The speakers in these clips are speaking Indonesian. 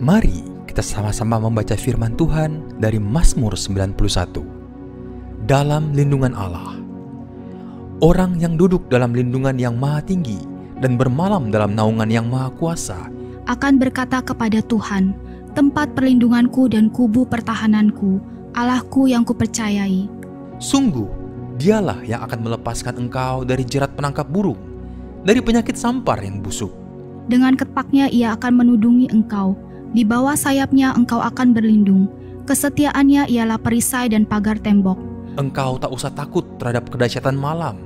Mari kita sama-sama membaca firman Tuhan dari Mazmur 91. Dalam lindungan Allah. Orang yang duduk dalam lindungan yang maha tinggi dan bermalam dalam naungan yang maha kuasa akan berkata kepada Tuhan, tempat perlindunganku dan kubu pertahananku, Allahku yang kupercayai. Sungguh, dialah yang akan melepaskan engkau dari jerat penangkap burung, dari penyakit sampar yang busuk. Dengan ketpaknya ia akan menudungi engkau, di bawah sayapnya engkau akan berlindung. Kesetiaannya ialah perisai dan pagar tembok. Engkau tak usah takut terhadap kedahsyatan malam,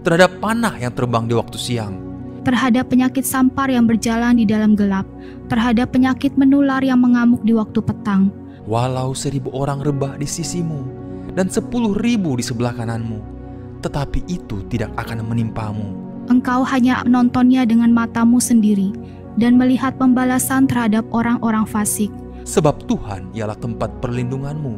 terhadap panah yang terbang di waktu siang, terhadap penyakit sampar yang berjalan di dalam gelap, terhadap penyakit menular yang mengamuk di waktu petang. Walau 1.000 orang rebah di sisimu dan 10.000 di sebelah kananmu, tetapi itu tidak akan menimpamu. Engkau hanya menontonnya dengan matamu sendiri dan melihat pembalasan terhadap orang-orang fasik. Sebab Tuhan ialah tempat perlindunganmu,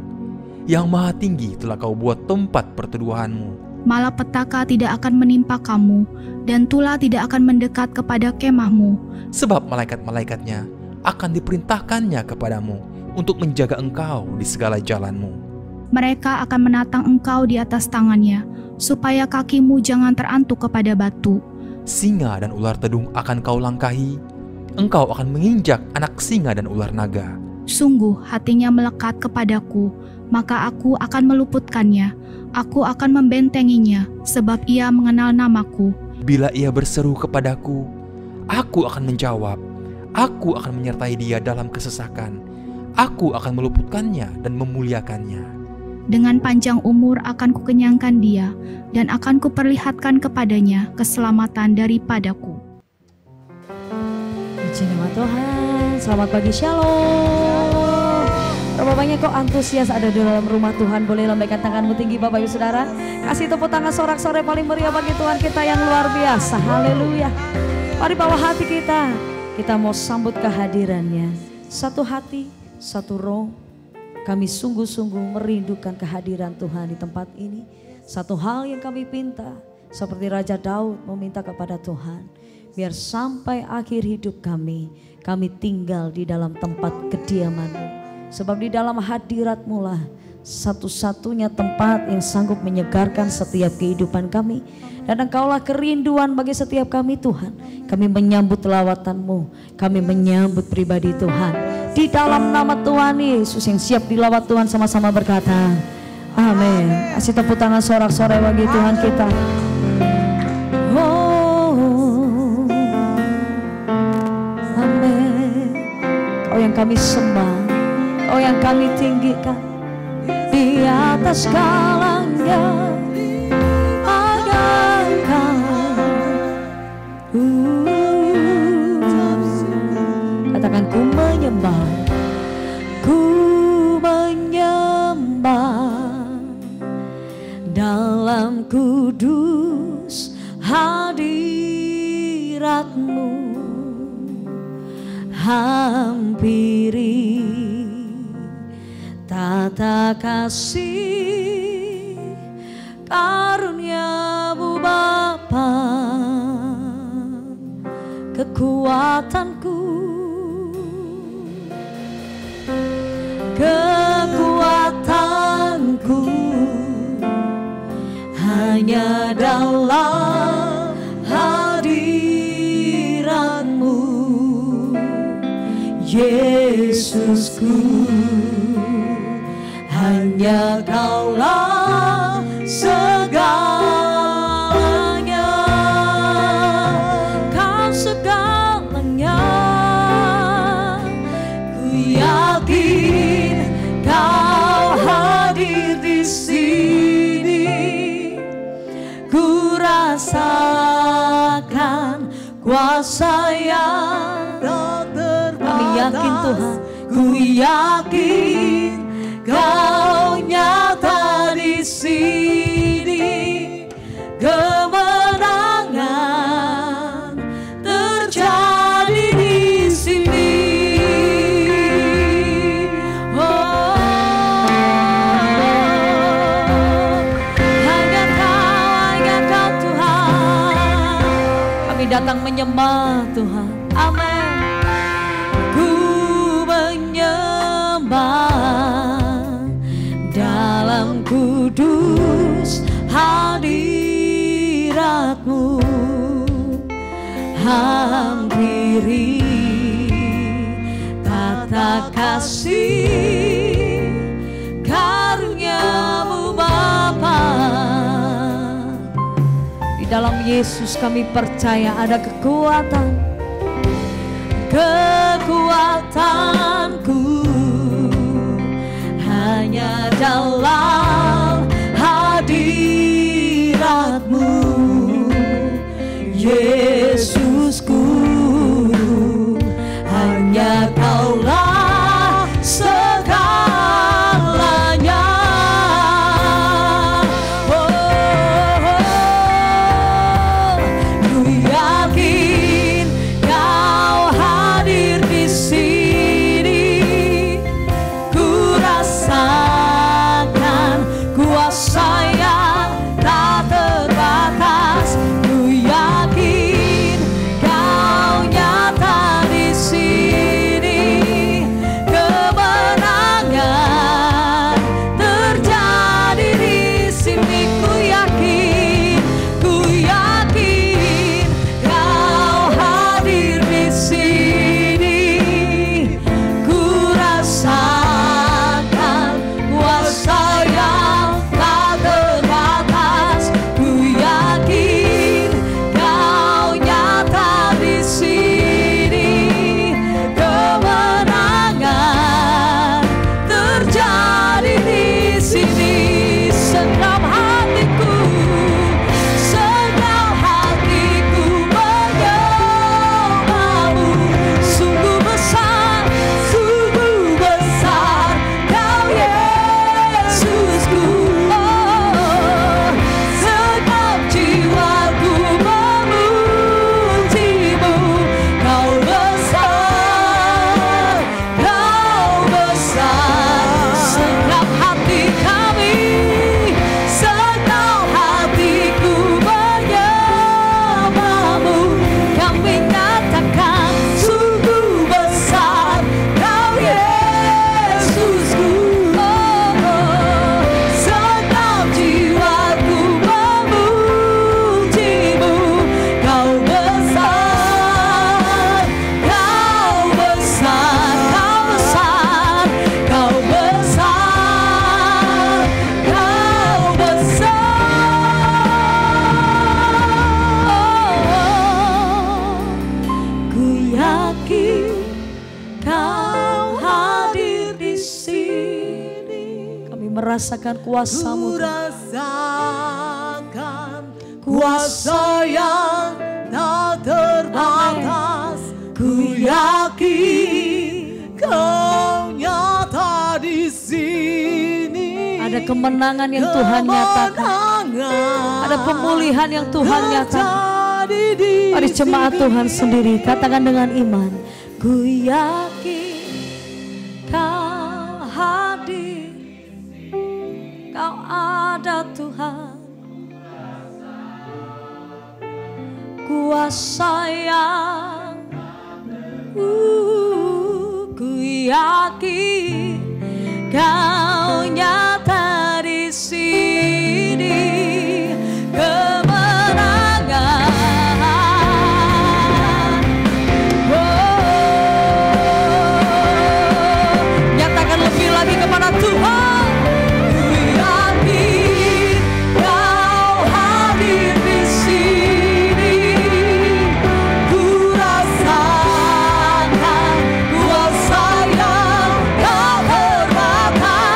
yang maha tinggi telah kau buat tempat perteduhanmu. Malapetaka tidak akan menimpa kamu, dan tulah tidak akan mendekat kepada kemahmu. Sebab malaikat-malaikatnya akan diperintahkannya kepadamu untuk menjaga engkau di segala jalanmu. Mereka akan menatang engkau di atas tangannya, supaya kakimu jangan terantuk kepada batu. Singa dan ular tedung akan kau langkahi, engkau akan menginjak anak singa dan ular naga. Sungguh hatinya melekat kepadaku, maka aku akan meluputkannya. Aku akan membentenginya, sebab ia mengenal namaku. Bila ia berseru kepadaku, aku akan menjawab. Aku akan menyertai dia dalam kesesakan. Aku akan meluputkannya dan memuliakannya. Dengan panjang umur akan kukenyangkan dia, dan akan kuperlihatkan kepadanya keselamatan daripadaku. Puji nama Tuhan, selamat pagi, shalom. Berapa banyak kok antusias ada di dalam rumah Tuhan. Boleh lambaikan tanganmu tinggi Bapak Ibu Saudara. Kasih tepuk tangan sorak-sorai paling meriah bagi Tuhan kita yang luar biasa. Haleluya. Mari bawa hati kita. Kita mau sambut kehadirannya. Satu hati, satu roh. Kami sungguh-sungguh merindukan kehadiran Tuhan di tempat ini. Satu hal yang kami pinta, seperti Raja Daud meminta kepada Tuhan, biar sampai akhir hidup kami tinggal di dalam tempat kediaman-Mu. Sebab di dalam hadirat-Mu lah satu-satunya tempat yang sanggup menyegarkan setiap kehidupan kami. Dan Engkaulah kerinduan bagi setiap kami Tuhan. Kami menyambut lawatan-Mu, kami menyambut pribadi Tuhan. Di dalam nama Tuhan Yesus yang siap dilawat Tuhan, sama-sama berkata amin. Kasih tepuk tangan sorak-sorai bagi Tuhan kita. Oh, amin. Kau yang kami sembah, Kau yang kami tinggikan di atas segalanya. Katakan ku menyembah dalam kudus hadirat-Mu, hampiri tata kasih karunia-Mu Bapa, kekuatanku hanya dalam hadirat-Mu, Yesusku. Hanya Kaulah segalanya, Kau segalanya. Ku yakin Kau hadir di sini. Ku rasakan kuasa yang tak terbatas. Kami yakin Tuhan, ku yakin Kau nyata di sini. Kemenangan terjadi di sini. Oh, hanya Kau Tuhan. Kami datang menyembah Tuhan. Amin. Ku kudus hadirat-Mu, hampiri tata kasih karunia-Mu Bapa. Di dalam Yesus kami percaya ada kekuatanku hanya dalam hadirat-Mu, Yesusku. Hanya Kaulah segalanya. Ku yakin Kau hadir di sini. Ku rasakan kuasa yang tak terbatas. Ku yakin Kau nyata di sini. Kemenangan terjadi di sini. Ku yakin Kau hadir di sini. Ku rasakan kuasa yang tak terbatas. Ku yakin Kau nyata di sini. Kemenangan terjadi di sini. Senam hatiku menyembah-Mu. Sungguh besar Kau Yesusku. Segenap jiwaku memuji-Mu. Kau besar. Segenap hati kami, segenap hatiku menyembah-Mu. Kami nyatakan sungguh besar Kau Yesusku. Segenap jiwaku memuji-Mu. Kau besar. Kau besar. Kau besar. Kau besar. Ku yakin Kau hadir di sini. Kami merasakan kuasa-Mu. Rasakan kuasa yang tak terbatas. Ku yakin Kau nyata di sini. Ada kemenangan yang Tuhan nyatakan. Ada pemulihan yang Tuhan nyatakan. Mari jemaat Tuhan sendiri katakan dengan iman. Ku yakin Kau hadir. Kau ada Tuhan. Kuasa yang ku yakin Kau nyata di sini. Kemenangan. Nyatakan lebih lagi kepada Tuhan. Ku yakin Kau hadir di sini. Ku rasakan kuasa yang tak terbatas.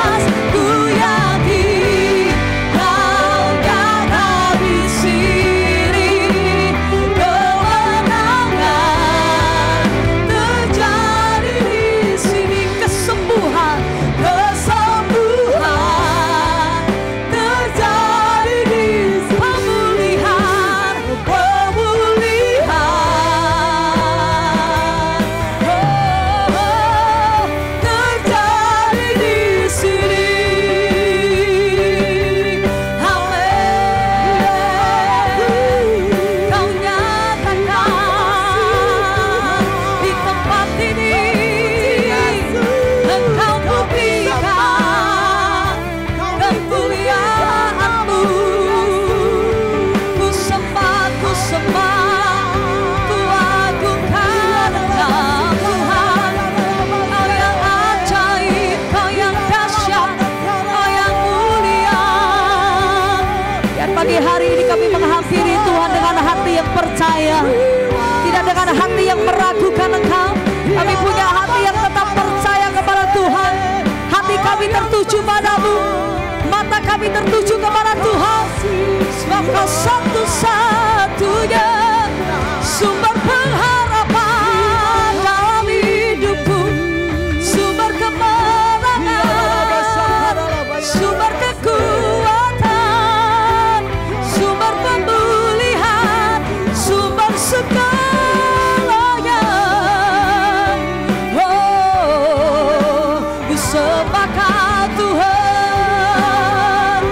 Pagi hari ini kami menghampiri Tuhan dengan hati yang percaya, tidak dengan hati yang meragukan Engkau. Kami punya hati yang tetap percaya kepada Tuhan. Hati kami tertuju padamu, mata kami tertuju kepada Tuhan. Sebab Kau satu-satunya sumber pengharapan dalam hidupku, sumber kemenangan, sumber kekuatan, sumber pemulihan, sumber segalanya. Oh, ku sembah Kau Tuhan,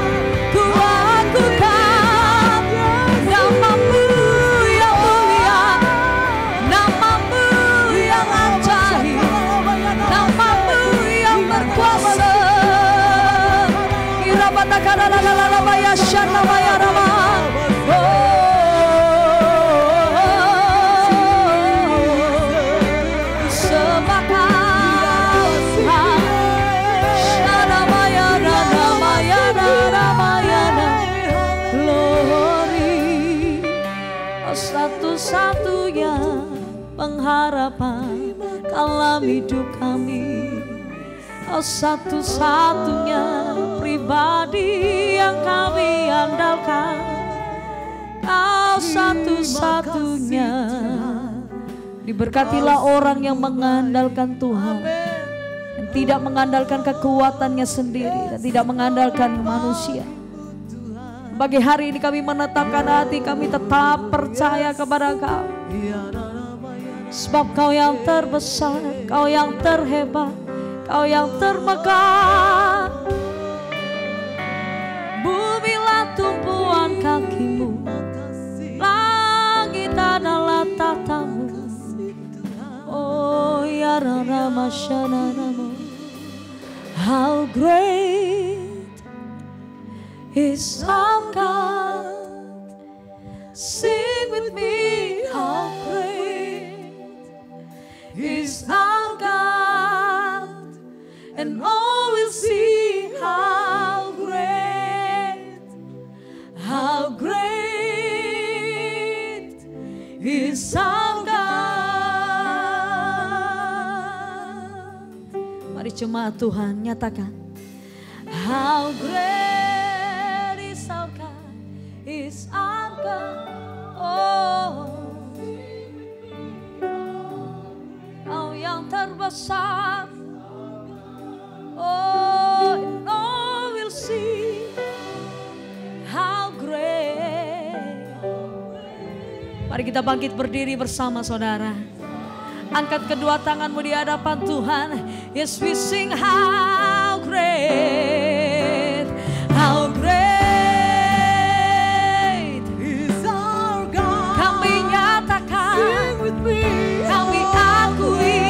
ku agungkan nama-Mu yang mulia, nama-Mu yang ajaib, nama-Mu yang berkuasa. Irabatakadalalalabaya shanabaya rama. Sembah Kau Tuhan. Shanamaya ranamaya ramayana. Glory. Satu-satunya pengharapan dalam hidup kami. Kau satu-satunya pribadi yang kami andalkan. Kau satu-satunya. Diberkatilah orang yang mengandalkan Tuhan, dan tidak mengandalkan kekuatannya sendiri, dan tidak mengandalkan manusia. Pagi hari ini kami menetapkan hati kami tetap percaya kepada Kau. Sebab Kau yang terbesar, Kau yang terhebat, Kau yang termegah. Bumilah tumpuan kaki-Mu, langit adalah tatamu. Oh ya rama shananamo. How great is our God. Sing with me, how great is our God, and all will see how great is our God. Mari jemaat Tuhan nyatakan, how great is our God, is our God. Oh, Kau yang terbesar. Oh, and all will see how great. Mari kita bangkit berdiri bersama saudara. Angkat kedua tanganmu di hadapan Tuhan. Yes, we sing how great, how great is our God. Kami nyatakan, kami akui,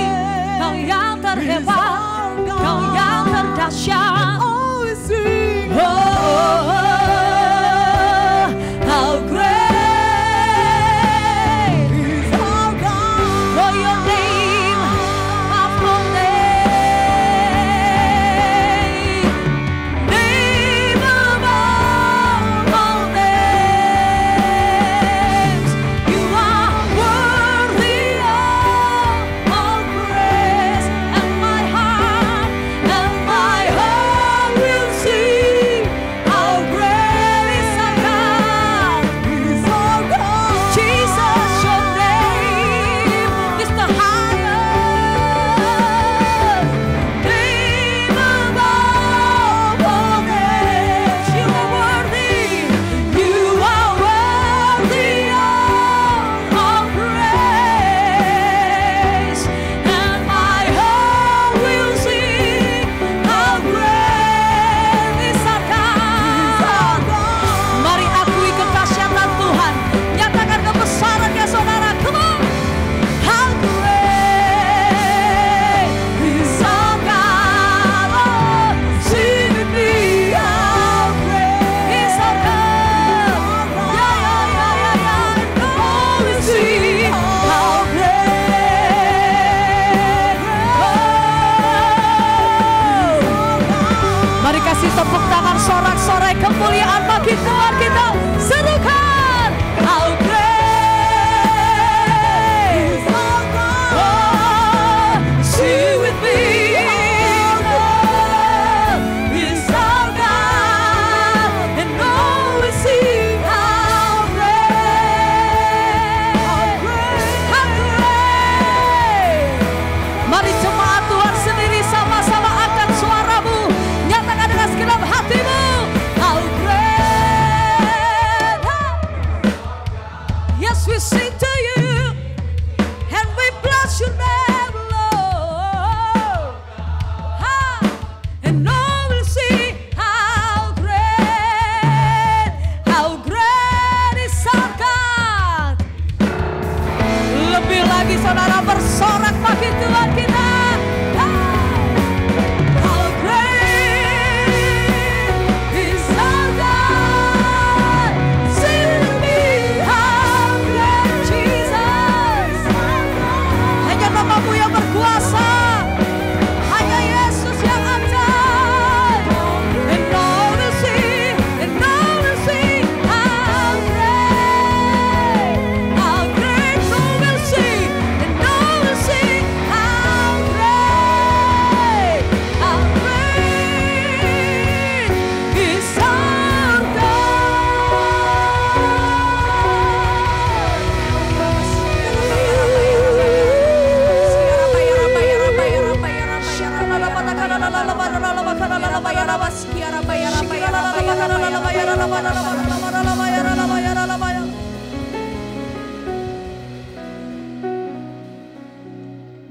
Kau yang terhebat, Kau yang terdahsyat. Oh, how great is our God. For your name, above name.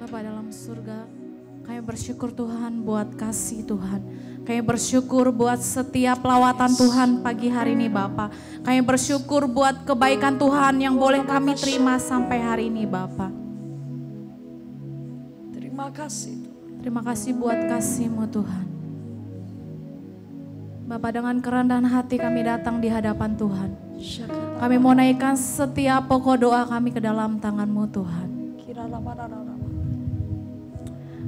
Bapa dalam surga, kami bersyukur Tuhan buat kasih Tuhan. Kami bersyukur buat setiap lawatan Tuhan pagi hari ini Bapa. Kami bersyukur buat kebaikan Tuhan yang boleh kami terima sampai hari ini Bapa. Terima kasih Tuhan. Terima kasih buat kasih-Mu Tuhan. Bapa, dengan kerendahan hati kami datang di hadapan Tuhan. Kami mau naikkan setiap pokok doa kami ke dalam tangan-Mu Tuhan.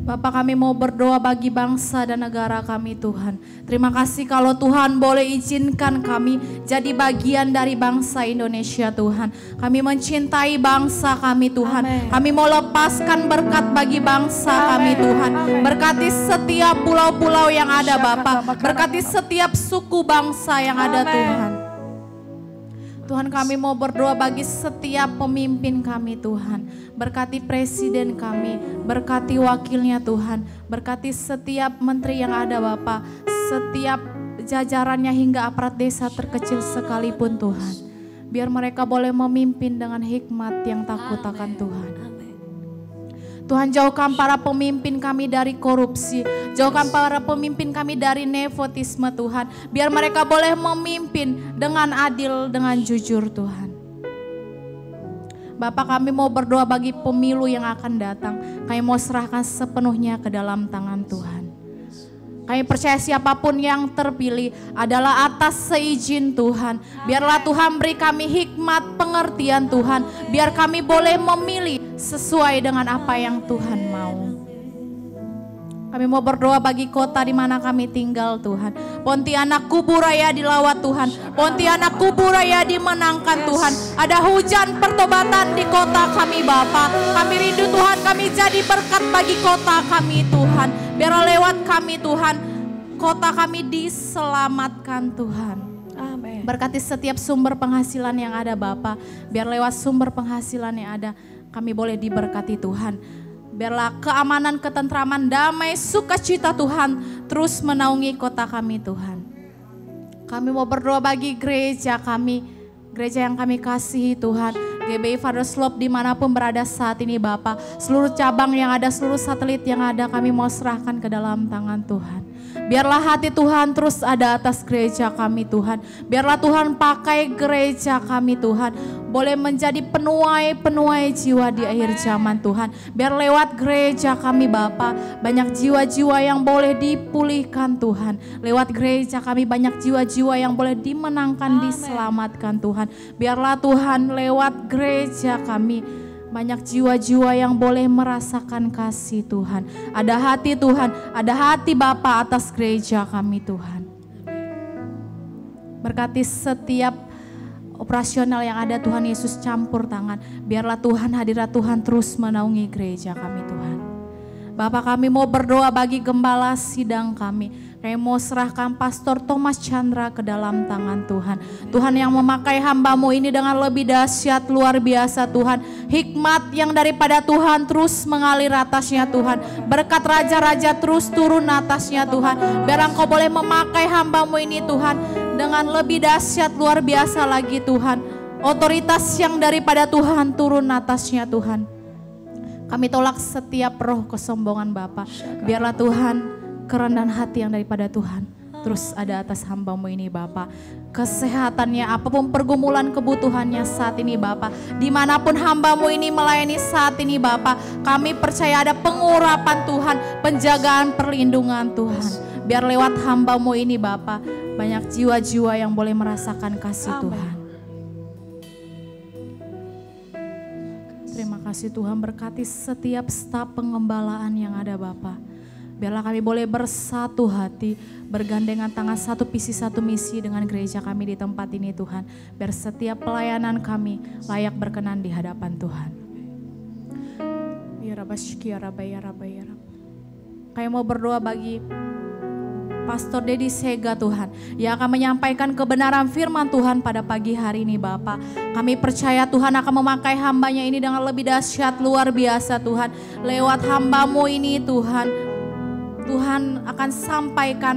Bapak, kami mau berdoa bagi bangsa dan negara kami Tuhan. Terima kasih kalau Tuhan boleh izinkan kami jadi bagian dari bangsa Indonesia Tuhan. Kami mencintai bangsa kami Tuhan. Amen. Kami mau lepaskan berkat bagi bangsa kami Tuhan. Berkati setiap pulau-pulau yang ada Bapak. Berkati setiap suku bangsa yang ada Tuhan. Tuhan, kami mau berdoa bagi setiap pemimpin kami Tuhan. Berkati presiden kami, berkati wakilnya Tuhan. Berkati setiap menteri yang ada Bapak, setiap jajarannya hingga aparat desa terkecil sekalipun Tuhan. Biar mereka boleh memimpin dengan hikmat yang takut akan Tuhan. Tuhan, jauhkan para pemimpin kami dari korupsi. Jauhkan para pemimpin kami dari nepotisme Tuhan. Biar mereka boleh memimpin dengan adil, dengan jujur Tuhan. Bapak, kami mau berdoa bagi pemilu yang akan datang. Kami mau serahkan sepenuhnya ke dalam tangan Tuhan. Kami percaya siapapun yang terpilih adalah atas seizin Tuhan. Biarlah Tuhan beri kami hikmat pengertian Tuhan. Biar kami boleh memilih sesuai dengan apa yang Tuhan mau. Kami mau berdoa bagi kota di mana kami tinggal Tuhan. Pontianak Kuburaya dilawat Tuhan. Pontianak Kuburaya dimenangkan Tuhan. Ada hujan pertobatan di kota kami Bapa. Kami rindu Tuhan, kami jadi berkat bagi kota kami Tuhan. Biar lewat kami Tuhan, kota kami diselamatkan Tuhan. Amin. Berkati setiap sumber penghasilan yang ada Bapa. Biar lewat sumber penghasilan yang ada, kami boleh diberkati Tuhan. Biarlah keamanan, ketentraman, damai, sukacita Tuhan terus menaungi kota kami Tuhan. Kami mau berdoa bagi gereja kami, gereja yang kami kasihi Tuhan. GBI Fathers Love dimanapun berada saat ini Bapak. Seluruh cabang yang ada, seluruh satelit yang ada, kami mau serahkan ke dalam tangan Tuhan. Biarlah hati Tuhan terus ada atas gereja kami Tuhan. Biarlah Tuhan pakai gereja kami Tuhan. Boleh menjadi penuai jiwa di akhir zaman Tuhan. Biar lewat gereja kami Bapa, banyak jiwa-jiwa yang boleh dipulihkan Tuhan. Lewat gereja kami banyak jiwa-jiwa yang boleh dimenangkan, diselamatkan Tuhan. Biarlah Tuhan lewat gereja kami banyak jiwa-jiwa yang boleh merasakan kasih Tuhan. Ada hati Tuhan, ada hati Bapa atas gereja kami Tuhan. Berkati setiap operasional yang ada Tuhan Yesus, campur tangan. Biarlah Tuhan, hadirat Tuhan terus menaungi gereja kami Tuhan. Bapak, kami mau berdoa bagi gembala sidang kami. Kami mau serahkan Pastor Thomas Chandra ke dalam tangan Tuhan. Tuhan yang memakai hamba-Mu ini dengan lebih dahsyat, luar biasa Tuhan. Hikmat yang daripada Tuhan terus mengalir atasnya Tuhan. Berkat raja-raja terus turun atasnya Tuhan. Biar Engkau boleh memakai hamba-Mu ini Tuhan dengan lebih dahsyat, luar biasa lagi Tuhan. Otoritas yang daripada Tuhan turun atasnya Tuhan. Kami tolak setiap roh kesombongan Bapa. Biarlah Tuhan kerendahan hati yang daripada Tuhan terus ada atas hamba-Mu ini Bapa. Kesehatannya, apapun pergumulan kebutuhannya saat ini Bapa. Dimanapun hamba-Mu ini melayani saat ini Bapa, kami percaya ada pengurapan Tuhan, penjagaan, perlindungan Tuhan. Biar lewat hamba-Mu ini Bapa, banyak jiwa-jiwa yang boleh merasakan kasih Tuhan. Terima kasih Tuhan, berkati setiap staf pengembalaan yang ada Bapa. Biarlah kami boleh bersatu hati, bergandengan tangan, satu visi satu misi dengan gereja kami di tempat ini Tuhan. Biar setiap pelayanan kami layak berkenan di hadapan Tuhan. Kami mau berdoa bagi Pastor Dedi Sega Tuhan, yang akan menyampaikan kebenaran firman Tuhan pada pagi hari ini Bapak. Kami percaya Tuhan akan memakai hamba-Nya ini dengan lebih dahsyat, luar biasa Tuhan. Lewat hamba-Mu ini Tuhan, Tuhan akan sampaikan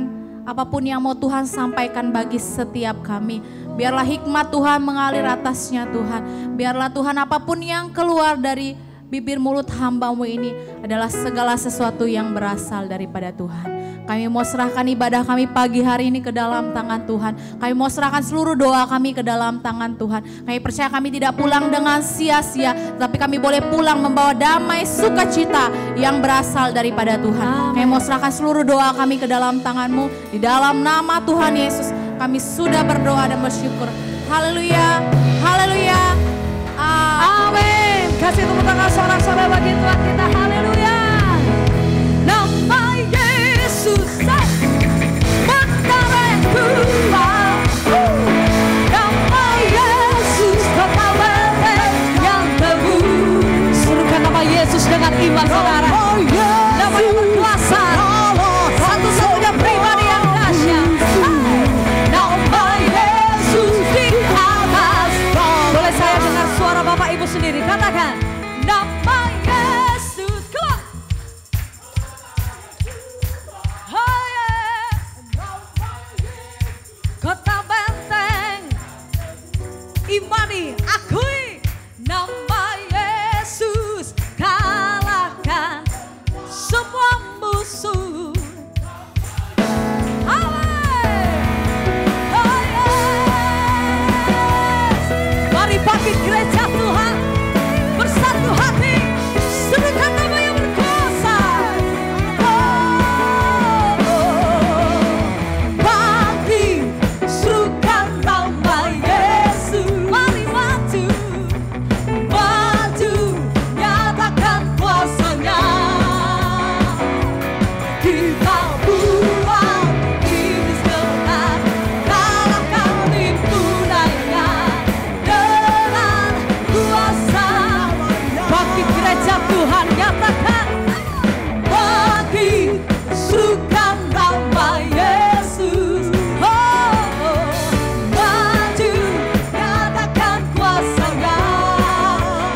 apapun yang mau Tuhan sampaikan bagi setiap kami. Biarlah hikmat Tuhan mengalir atasnya Tuhan. Biarlah Tuhan apapun yang keluar dari bibir mulut hamba-Mu ini adalah segala sesuatu yang berasal daripada Tuhan. Kami mau serahkan ibadah kami pagi hari ini ke dalam tangan Tuhan. Kami mau serahkan seluruh doa kami ke dalam tangan Tuhan. Kami percaya kami tidak pulang dengan sia-sia, tapi kami boleh pulang membawa damai sukacita yang berasal daripada Tuhan. Kami mau serahkan seluruh doa kami ke dalam tangan-Mu. Di dalam nama Tuhan Yesus kami sudah berdoa dan bersyukur. Haleluya, haleluya, Amin. Kasih tepuk tangan sorak-sorai bagi Tuhan kita. Haleluya. Nama Yesus bentara Tuhan. Nama Yesus kota benteng yang teguh. Serukan nama Yesus dengan iman saudara. Nama yang berkuasa, satu-satunya pribadi yang dahsyat. Nama Yesus di atas. Boleh saya dengar suara Bapak Ibu sendiri, katakan nama Yesus. Come on. Oh yeah. Kota benteng, imani, akui nama Yesus, kalahkan semua musuh. Amin. Oh yes. Mari bagi gereja Tuhan bersatu hati, serukan nama yang berkuasa. Bagi serukan nama Yesus. Mari maju, maju, nyatakan kuasanya. Kita buang iblis gelap, kalahkan tipu daya dengan kuasa. Bagi gereja Tuhan nyatakan, bagi serukan nama Yesus. Oh, maju, nyatakan kuasanya.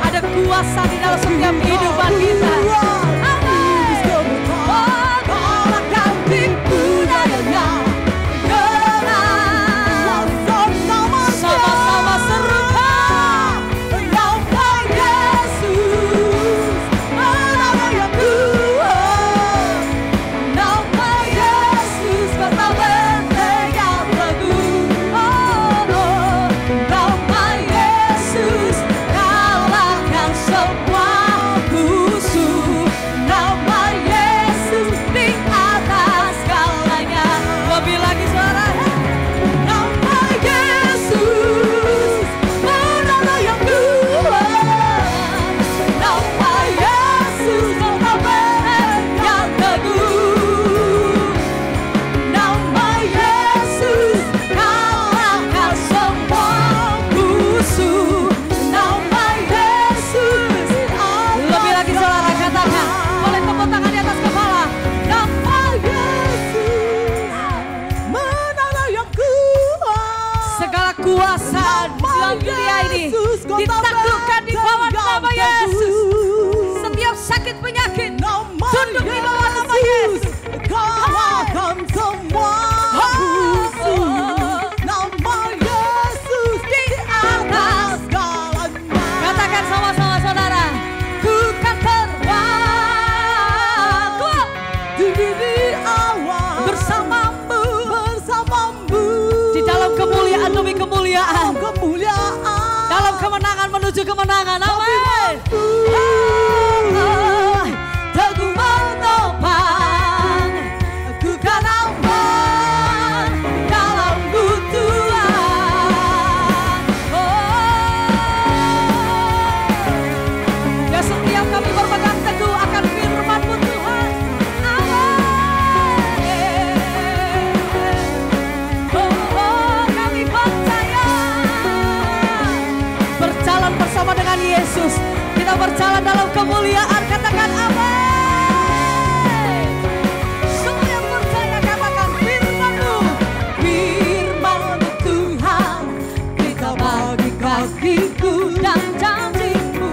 Ada kuasa di dalam setiap kehidupan kita. Amin. Oh, kalahkan tipu dayanya dengan sama-sama serukan nama Yesus. Nama yang kuat, nama Yesus kota benteng yang teguh. Oh, nama Yesus kalahkan semua musuh. Nama Yesus di atas segalanya. Lebih lagi suara. Nama Yesus, nama yang kuat. Nama Yesus kota benteng yang teguh. Nama Yesus kalahkan semua musuh. Nama Yesus. Lebih lagi saudara katakan, boleh tepuk tangan di atas kepala. Nama Yesus, Menara yang kuat. segala kuasa dalam dunia ini ditaklukkan di bawah nama Yesus. Setiap sakit penyakit tunduk di bawah nama Yesus. Kalahkan semua musuh. Nama Yesus di atas segalanya. Katakan sama-sama saudara, ku kan terbang Di awal bersamamu bersamamu. di dalam kemuliaan demi kemuliaan, Kemuliaan. dalam kemenangan menuju kemenangan. Amin. Teguh menopang, ku kan aman dalam Tuhan. Ya setiap kami berpegang teguh akan firman-Mu Tuhan. Amin. Kami percaya berjalan bersama dengan Yesus. Kita berjalan dalam kemuliaan. Katakan amin. Semua yang percaya katakan firman-Mu. Firman-Mu Tuhan, kita bagi kakiku dan janji-Mu.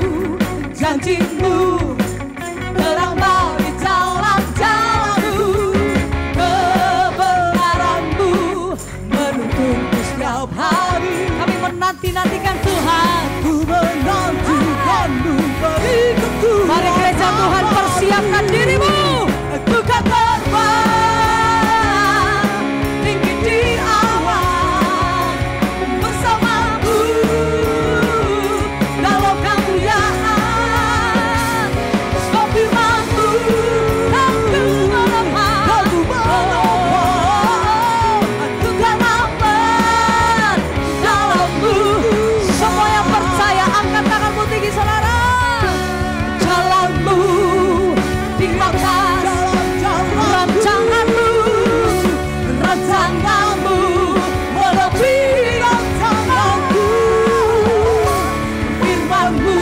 Janji-Mu terang bagi jalan-jalanku. Kebenaran menanti-nantikan Tuhan. Ku menantikanmu berikutku. Mari gereja Tuhan persiapkan dirimu. Ku kan terbang tinggi di awan bersamamu dalam kemuliaan. Sebab firman-Mu aku melemah, aku kan aman dalam-Mu. Semua yang percaya angkat tanganmu tinggi saudara. Jalan-Mu di atas rancangan-Mu, rancangan-Mu melebihi rancanganku. Firman-Mu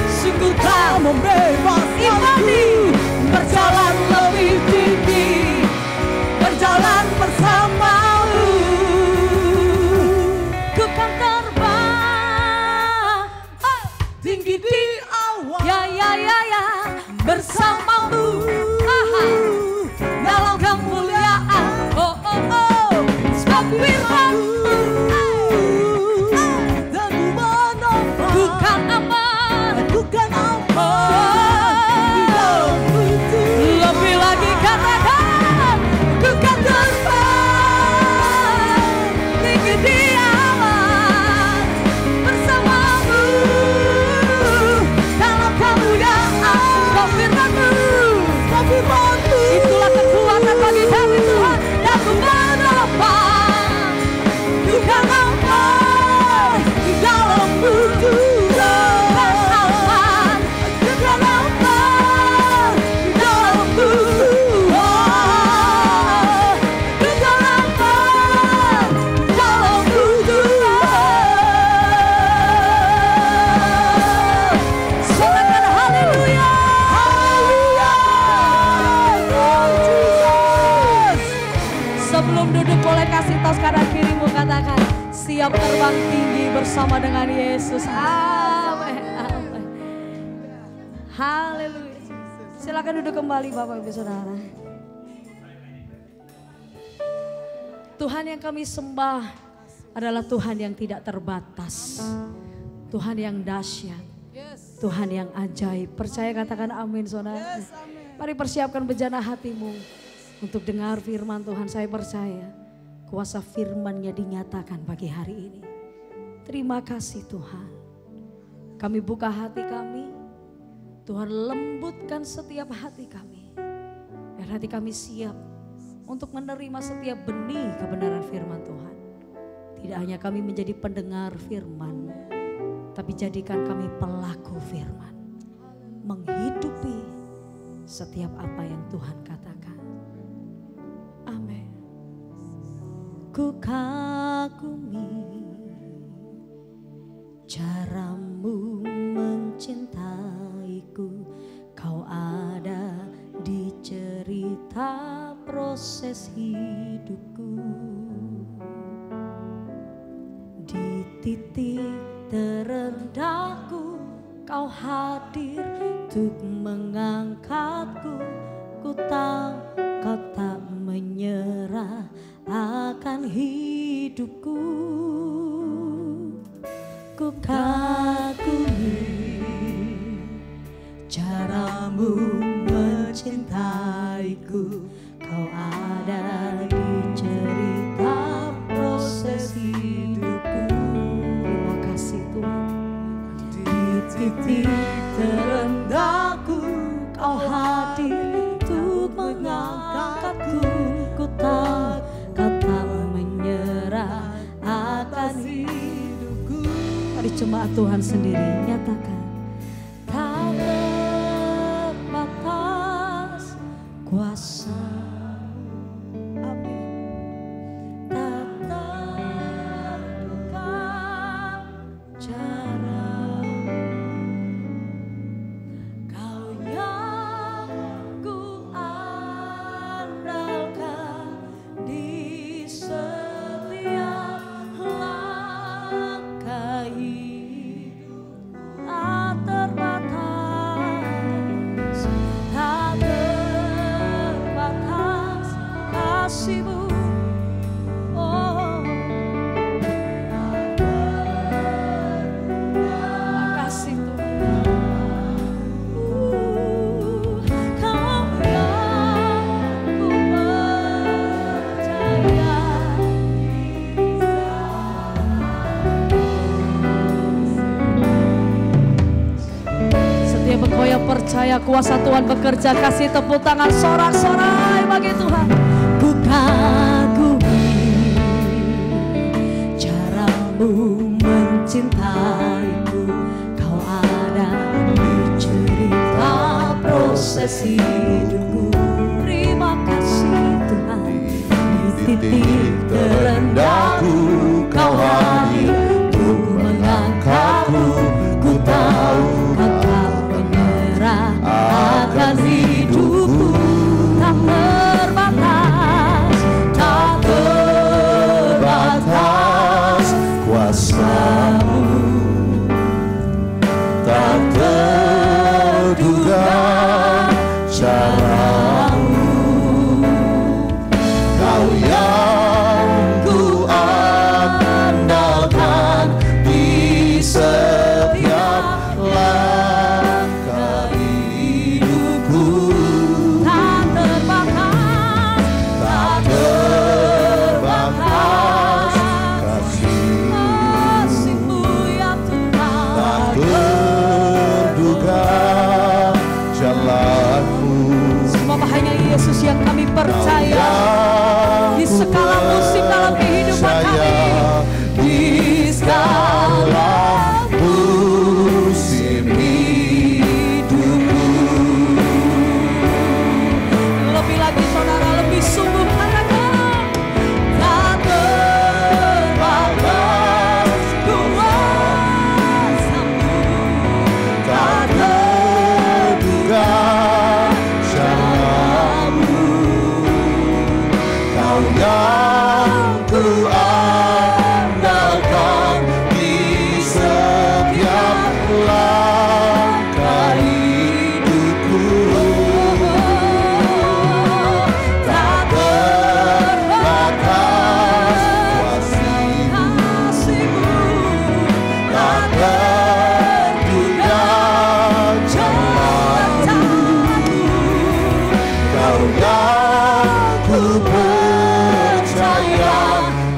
sungguh tak membebaskanku, berjalan lebih tinggi, berjalan bersama-Mu. Ku kan terbang Tinggi di awan ya bersama-Mu dalam kemuliaan. Oh oh oh. Sebab firman-Mu dan ku menopang. Ku kan aman. Ku kan aman di dalam-Mu. Lebih lagi katakan. Ku kan terbang tinggi di awan bersama-Mu dalam kemuliaan. Sebab firman-Mu. Sebab firman-Mu Itulah kekuatan bagi kami Tuhan. Dan ku menopang. ku kan aman di dalam-Mu Tuhan. Ku kan aman di dalam-Mu. Ku kan aman di dalam-Mu Tuhan. Sorakan haleluya. Haleluya. Oh, Jesus. Sebelum duduk boleh kasih tos kanan kirimu, katakan siap terbang tinggi bersama dengan Yesus. Amin. Amin. Haleluya. Silakan duduk kembali Bapak Ibu Saudara. Tuhan yang kami sembah adalah Tuhan yang tidak terbatas. Tuhan yang dahsyat. Tuhan yang ajaib. Percaya katakan amin saudara. Mari persiapkan bejana hatimu untuk dengar firman Tuhan. Saya percaya kuasa firman-Nya dinyatakan pagi hari ini. Terima kasih Tuhan. Kami buka hati kami. Tuhan lembutkan setiap hati kami. Biar hati kami siap untuk menerima setiap benih kebenaran firman Tuhan. Tidak hanya kami menjadi pendengar firman, tapi jadikan kami pelaku firman. Menghidupi setiap apa yang Tuhan katakan. Amin. Ku kagumi caramu mencintaiku. Kau ada di cerita proses hidupku. Di titik terendahku kau hadir untuk mengangkatku. Ku tahu kau tak menyerah akan hidupku. Ku kagumi caramu mencintaiku. Kau ada di cerita proses hidupku. Terima kasih Tuhan. Di titik terendahku kau hadir untuk mengangkatku. Ku tahu kau tak menyerah akan hidupku. Mari jemaat Tuhan sendiri nyatakan. Tak terbatas kuasa. Amin. Tak terduga cara. Kau yang ku andalkan di setiap langkah hidup. Tak terbatas Engkau yang percaya kuasa Tuhan bekerja. Kasih tepuk tangan sorak-sorai bagi Tuhan. Ku kagumi caramu mencintaiku. Kau ada di cerita proses hidupku. Terima kasih Tuhan. Di titik terendahku Kau hadir untuk mengangkatku. Ku tahu Kau penyerah akan hidupku. Tak terbatas, tak terbatas kuasa-Mu. Tak terduga cara-Mu. Kau yang ku andalkan di setiap langkah hidupku. Tak terbatas, tak terbatas kasih-Mu ya Tuhan. Tak terduga jalan-Mu. Semua hanya Yesus yang kami percaya. Di segala musim dalam kehidupan kami. Di segala musim hidupku. Lebih lagi saudara, lebih sungguh katakan. Tak terbatas kuasa-Mu. Tak terduga cara-Mu. Kau yang ku andalkan di setiap langkah hidupku. Tak terbatas kuasa-Mu. Tak terduga jalan-Mu. Kau yang ku percaya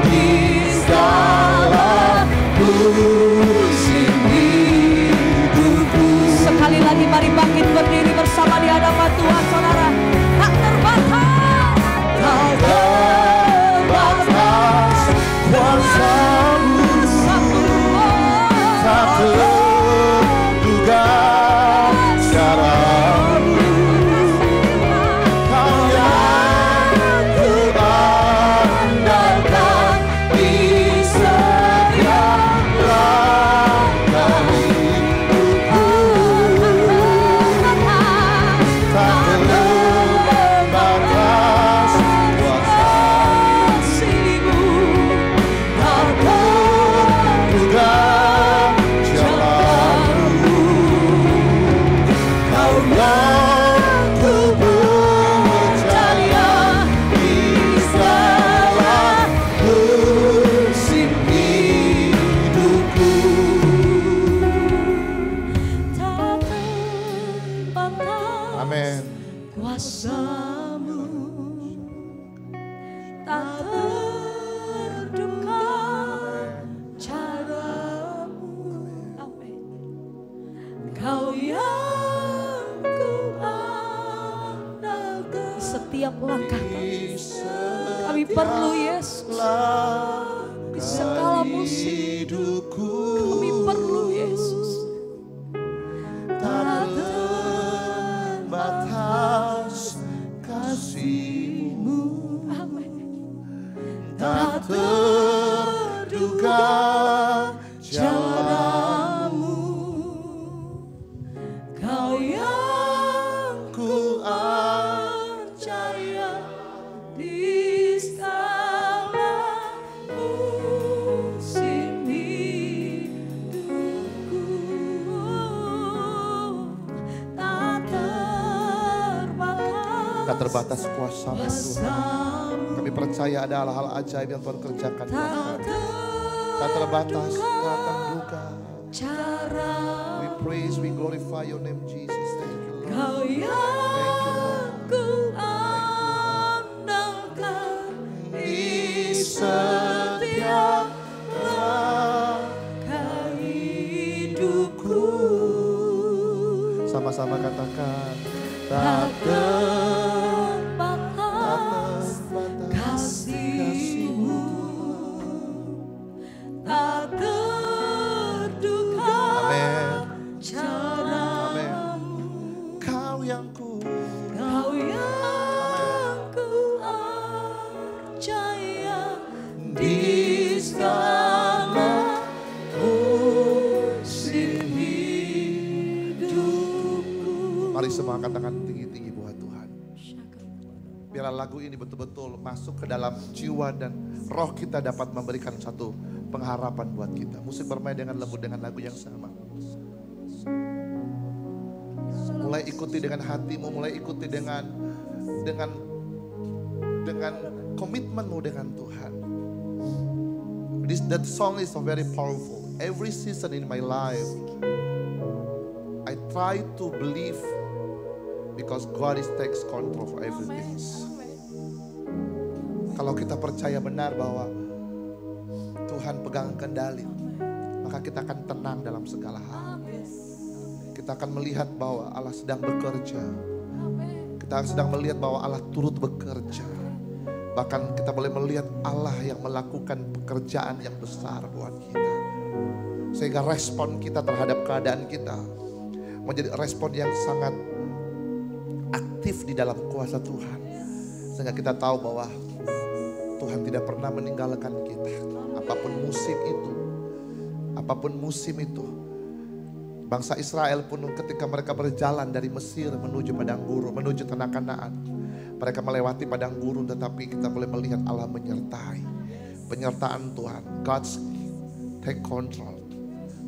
di segala musim hidupku. Sekali lagi mari bangkit berdiri bersama di hadapan Tuhan saudara. Tak terbatas. Tak terbatas kuasa-Mu. Tak terduga cara-Mu. Kau yang ku andalkan di setiap langkah hidupku. Tak terbatas kuasa-Mu. Tak terduga jalan-Mu. Kau yang ku percaya di segala musim hidupku. Tak terbatas Amin. kuasa-Mu. Tak terduga cara-Mu. Amin. Kau yang ku andalkan. Setiap langkah kami, kami perlu Yesus. Di segala musim hidupku. kami perlu Yesus. Tak terbatas kasih-Mu. Amin. Tak terduga cara-Mu. Kau yang Ku percaya di segala musim hidupku. Tak terbatas kuasa-Mu Tuhan. Kami percaya ada hal-hal ajaib yang Tuhan kerjakan. Tak terbatas, tak terduga. We praise, we glorify your name Jesus. Thank you Lord. Kau yang ku andalkan di setiap langkah hidupku. Sama-sama katakan, tak terbatas kasih-Mu, tak terduga. amin, Cara amin. Kau yang ku Kau yang ku percaya di segala musim hidupku. Mari semua katakan tinggi-tinggi buat Tuhan. Biarlah lagu ini betul-betul masuk ke dalam jiwa dan roh kita, dapat memberikan satu pengharapan buat kita. Musik bermain dengan lembut dengan lagu yang sama. Mulai ikuti dengan hatimu, mulai ikuti dengan komitmenmu dengan Tuhan. That song is so very powerful. Every season in my life, I try to believe because God takes control of everything. Kalau kita percaya benar bahwa Tuhan pegang kendali, maka kita akan tenang dalam segala hal. Kita akan melihat bahwa Allah sedang bekerja. Kita sedang melihat bahwa Allah turut bekerja. Bahkan kita boleh melihat Allah yang melakukan pekerjaan yang besar buat kita. Sehingga respon kita terhadap keadaan kita menjadi respon yang sangat aktif di dalam kuasa Tuhan. Sehingga kita tahu bahwa Tuhan tidak pernah meninggalkan kita. Apapun musim itu. Bangsa Israel pun ketika mereka berjalan dari Mesir menuju padang gurun, menuju tanah Kanaan. Mereka melewati padang gurun, tetapi kita boleh melihat Allah menyertai. Penyertaan Tuhan. God's take control.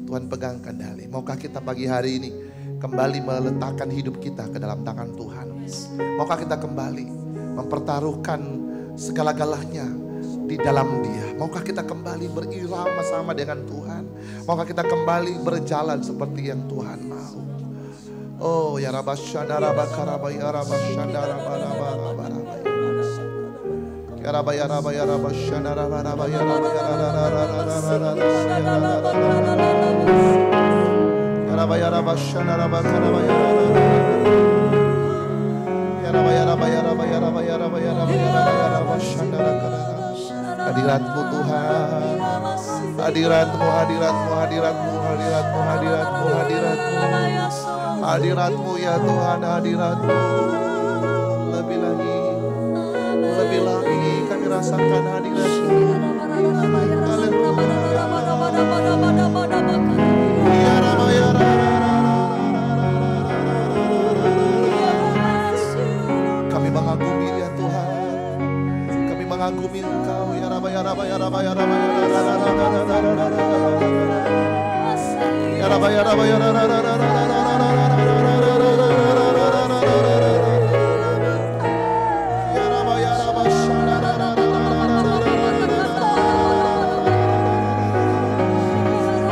Tuhan pegang kendali. Maukah kita pagi hari ini kembali meletakkan hidup kita ke dalam tangan Tuhan? Maukah kita kembali mempertaruhkan segala-galanya di dalam Dia? Maukah kita kembali berirama sama dengan Tuhan? Maukah kita kembali berjalan seperti yang Tuhan mau? Oh ya Rabbashana Rabbakaraba ya Rabbashana Rabbaraba ya Rabba ya Rabba ya Rabbashana Rabbaraba ya Rabba ya Rabba ya Rabbashana Rabbakaraba ya Rabba ya Rabba ya Rabba ya Rabba ya Rabba ya Rabba ya Rabbashana Rabbaraba. Hadirat-Mu Tuhan, hadirat-Mu, hadirat-Mu, hadirat-Mu, hadirat-Mu, hadirat-Mu, hadirat-Mu, hadirat-Mu ya Tuhan, hadirat-Mu. Lebih lagi kami rasakan hadirat-Mu. Ya Rabba ya Rabba. Kami mengagumi ya Tuhan, kami mengagumi Engkau ya Rabba ya Rabba ya Rabba ya Rabba ya Rabba ya Rabba ya Rabba ya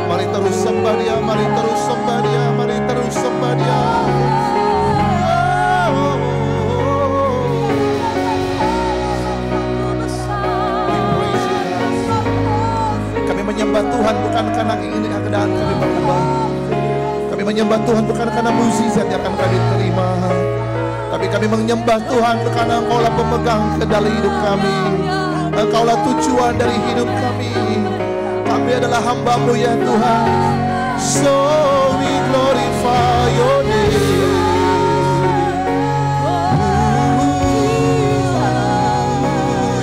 Mari terus sembah Dia, mari terus sembah Dia, mari terus sembah Dia. Menyembah Tuhan bukan karena ingin keadaan kami berkembang. Kami menyembah Tuhan bukan karena mukjizat yang akan kami terima, tapi kami menyembah Tuhan karena Engkaulah pemegang kendali hidup kami. Engkaulah tujuan dari hidup kami. Kami adalah hamba-Mu ya Tuhan. So we glorify Your name.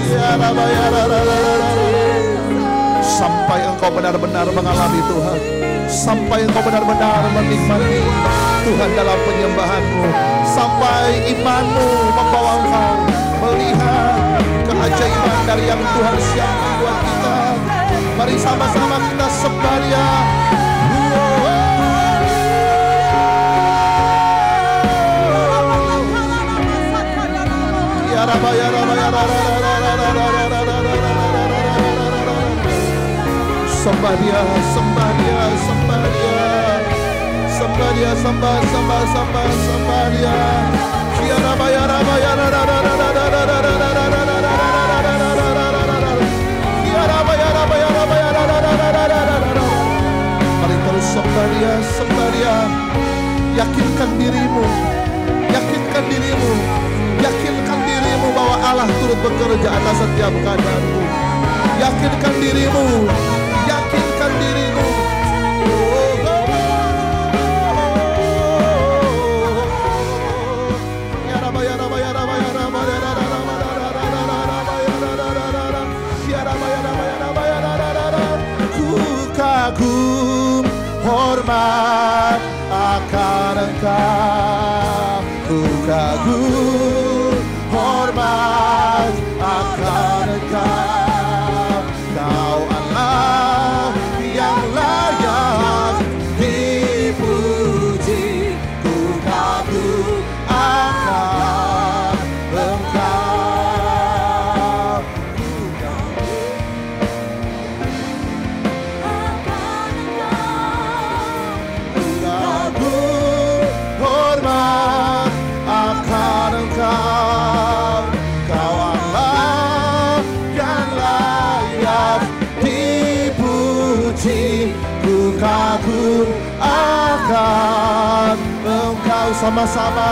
Ya Rabba ya Rabba. Sampai Engkau benar-benar mengalami Tuhan, sampai Engkau benar-benar menikmati Tuhan dalam penyembahan-Mu, sampai iman-Mu membawa Engkau melihat keajaiban dari yang Tuhan siapkan buat kita. Mari sama-sama kita sembah Dia. Ya Rabba ya Rabba ya Rabba. Sembah Dia, sembah Dia, sembah Dia, sembah Dia, sembah Dia. Ya Rabba ya Rabba ya Rabba. Ya Rabba ya Rabba ya Rabba ya Rabba. Mari terus sembah Dia, sembah Dia. Yakinkan dirimu. Yakinkan dirimu. Yakinkan dirimu bahwa Allah turut bekerja atas setiap keadaanmu. Yakinkan dirimu. Yakinkan dirimu. Kagum hormat akan Engkau, ku kagum hormat akan Engkau. Kau Allah yang layak dipuji, ku kagum akan Engkau. Kau Allah yang layak dipuji, ku kagum akan Engkau. Sama-sama,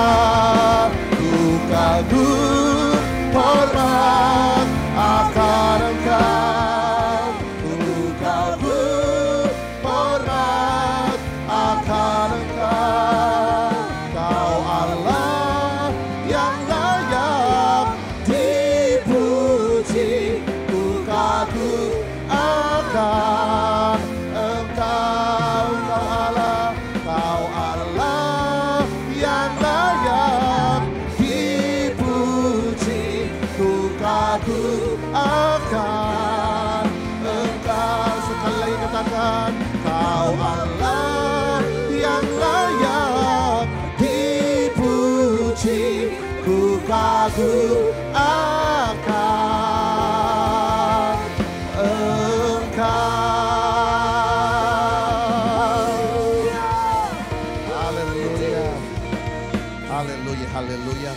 ku kagum hormat akan Engkau, ku kagum hormat akan Engkau. Kau Allah yang layak dipuji, ku kagum akan Engkau. Kau Allah yang layak dipuji, ku kagum akan Engkau. Sekali lagi katakan, Kau Allah yang layak dipuji, ku kagum akan Engkau. Haleluya. Haleluya, haleluya.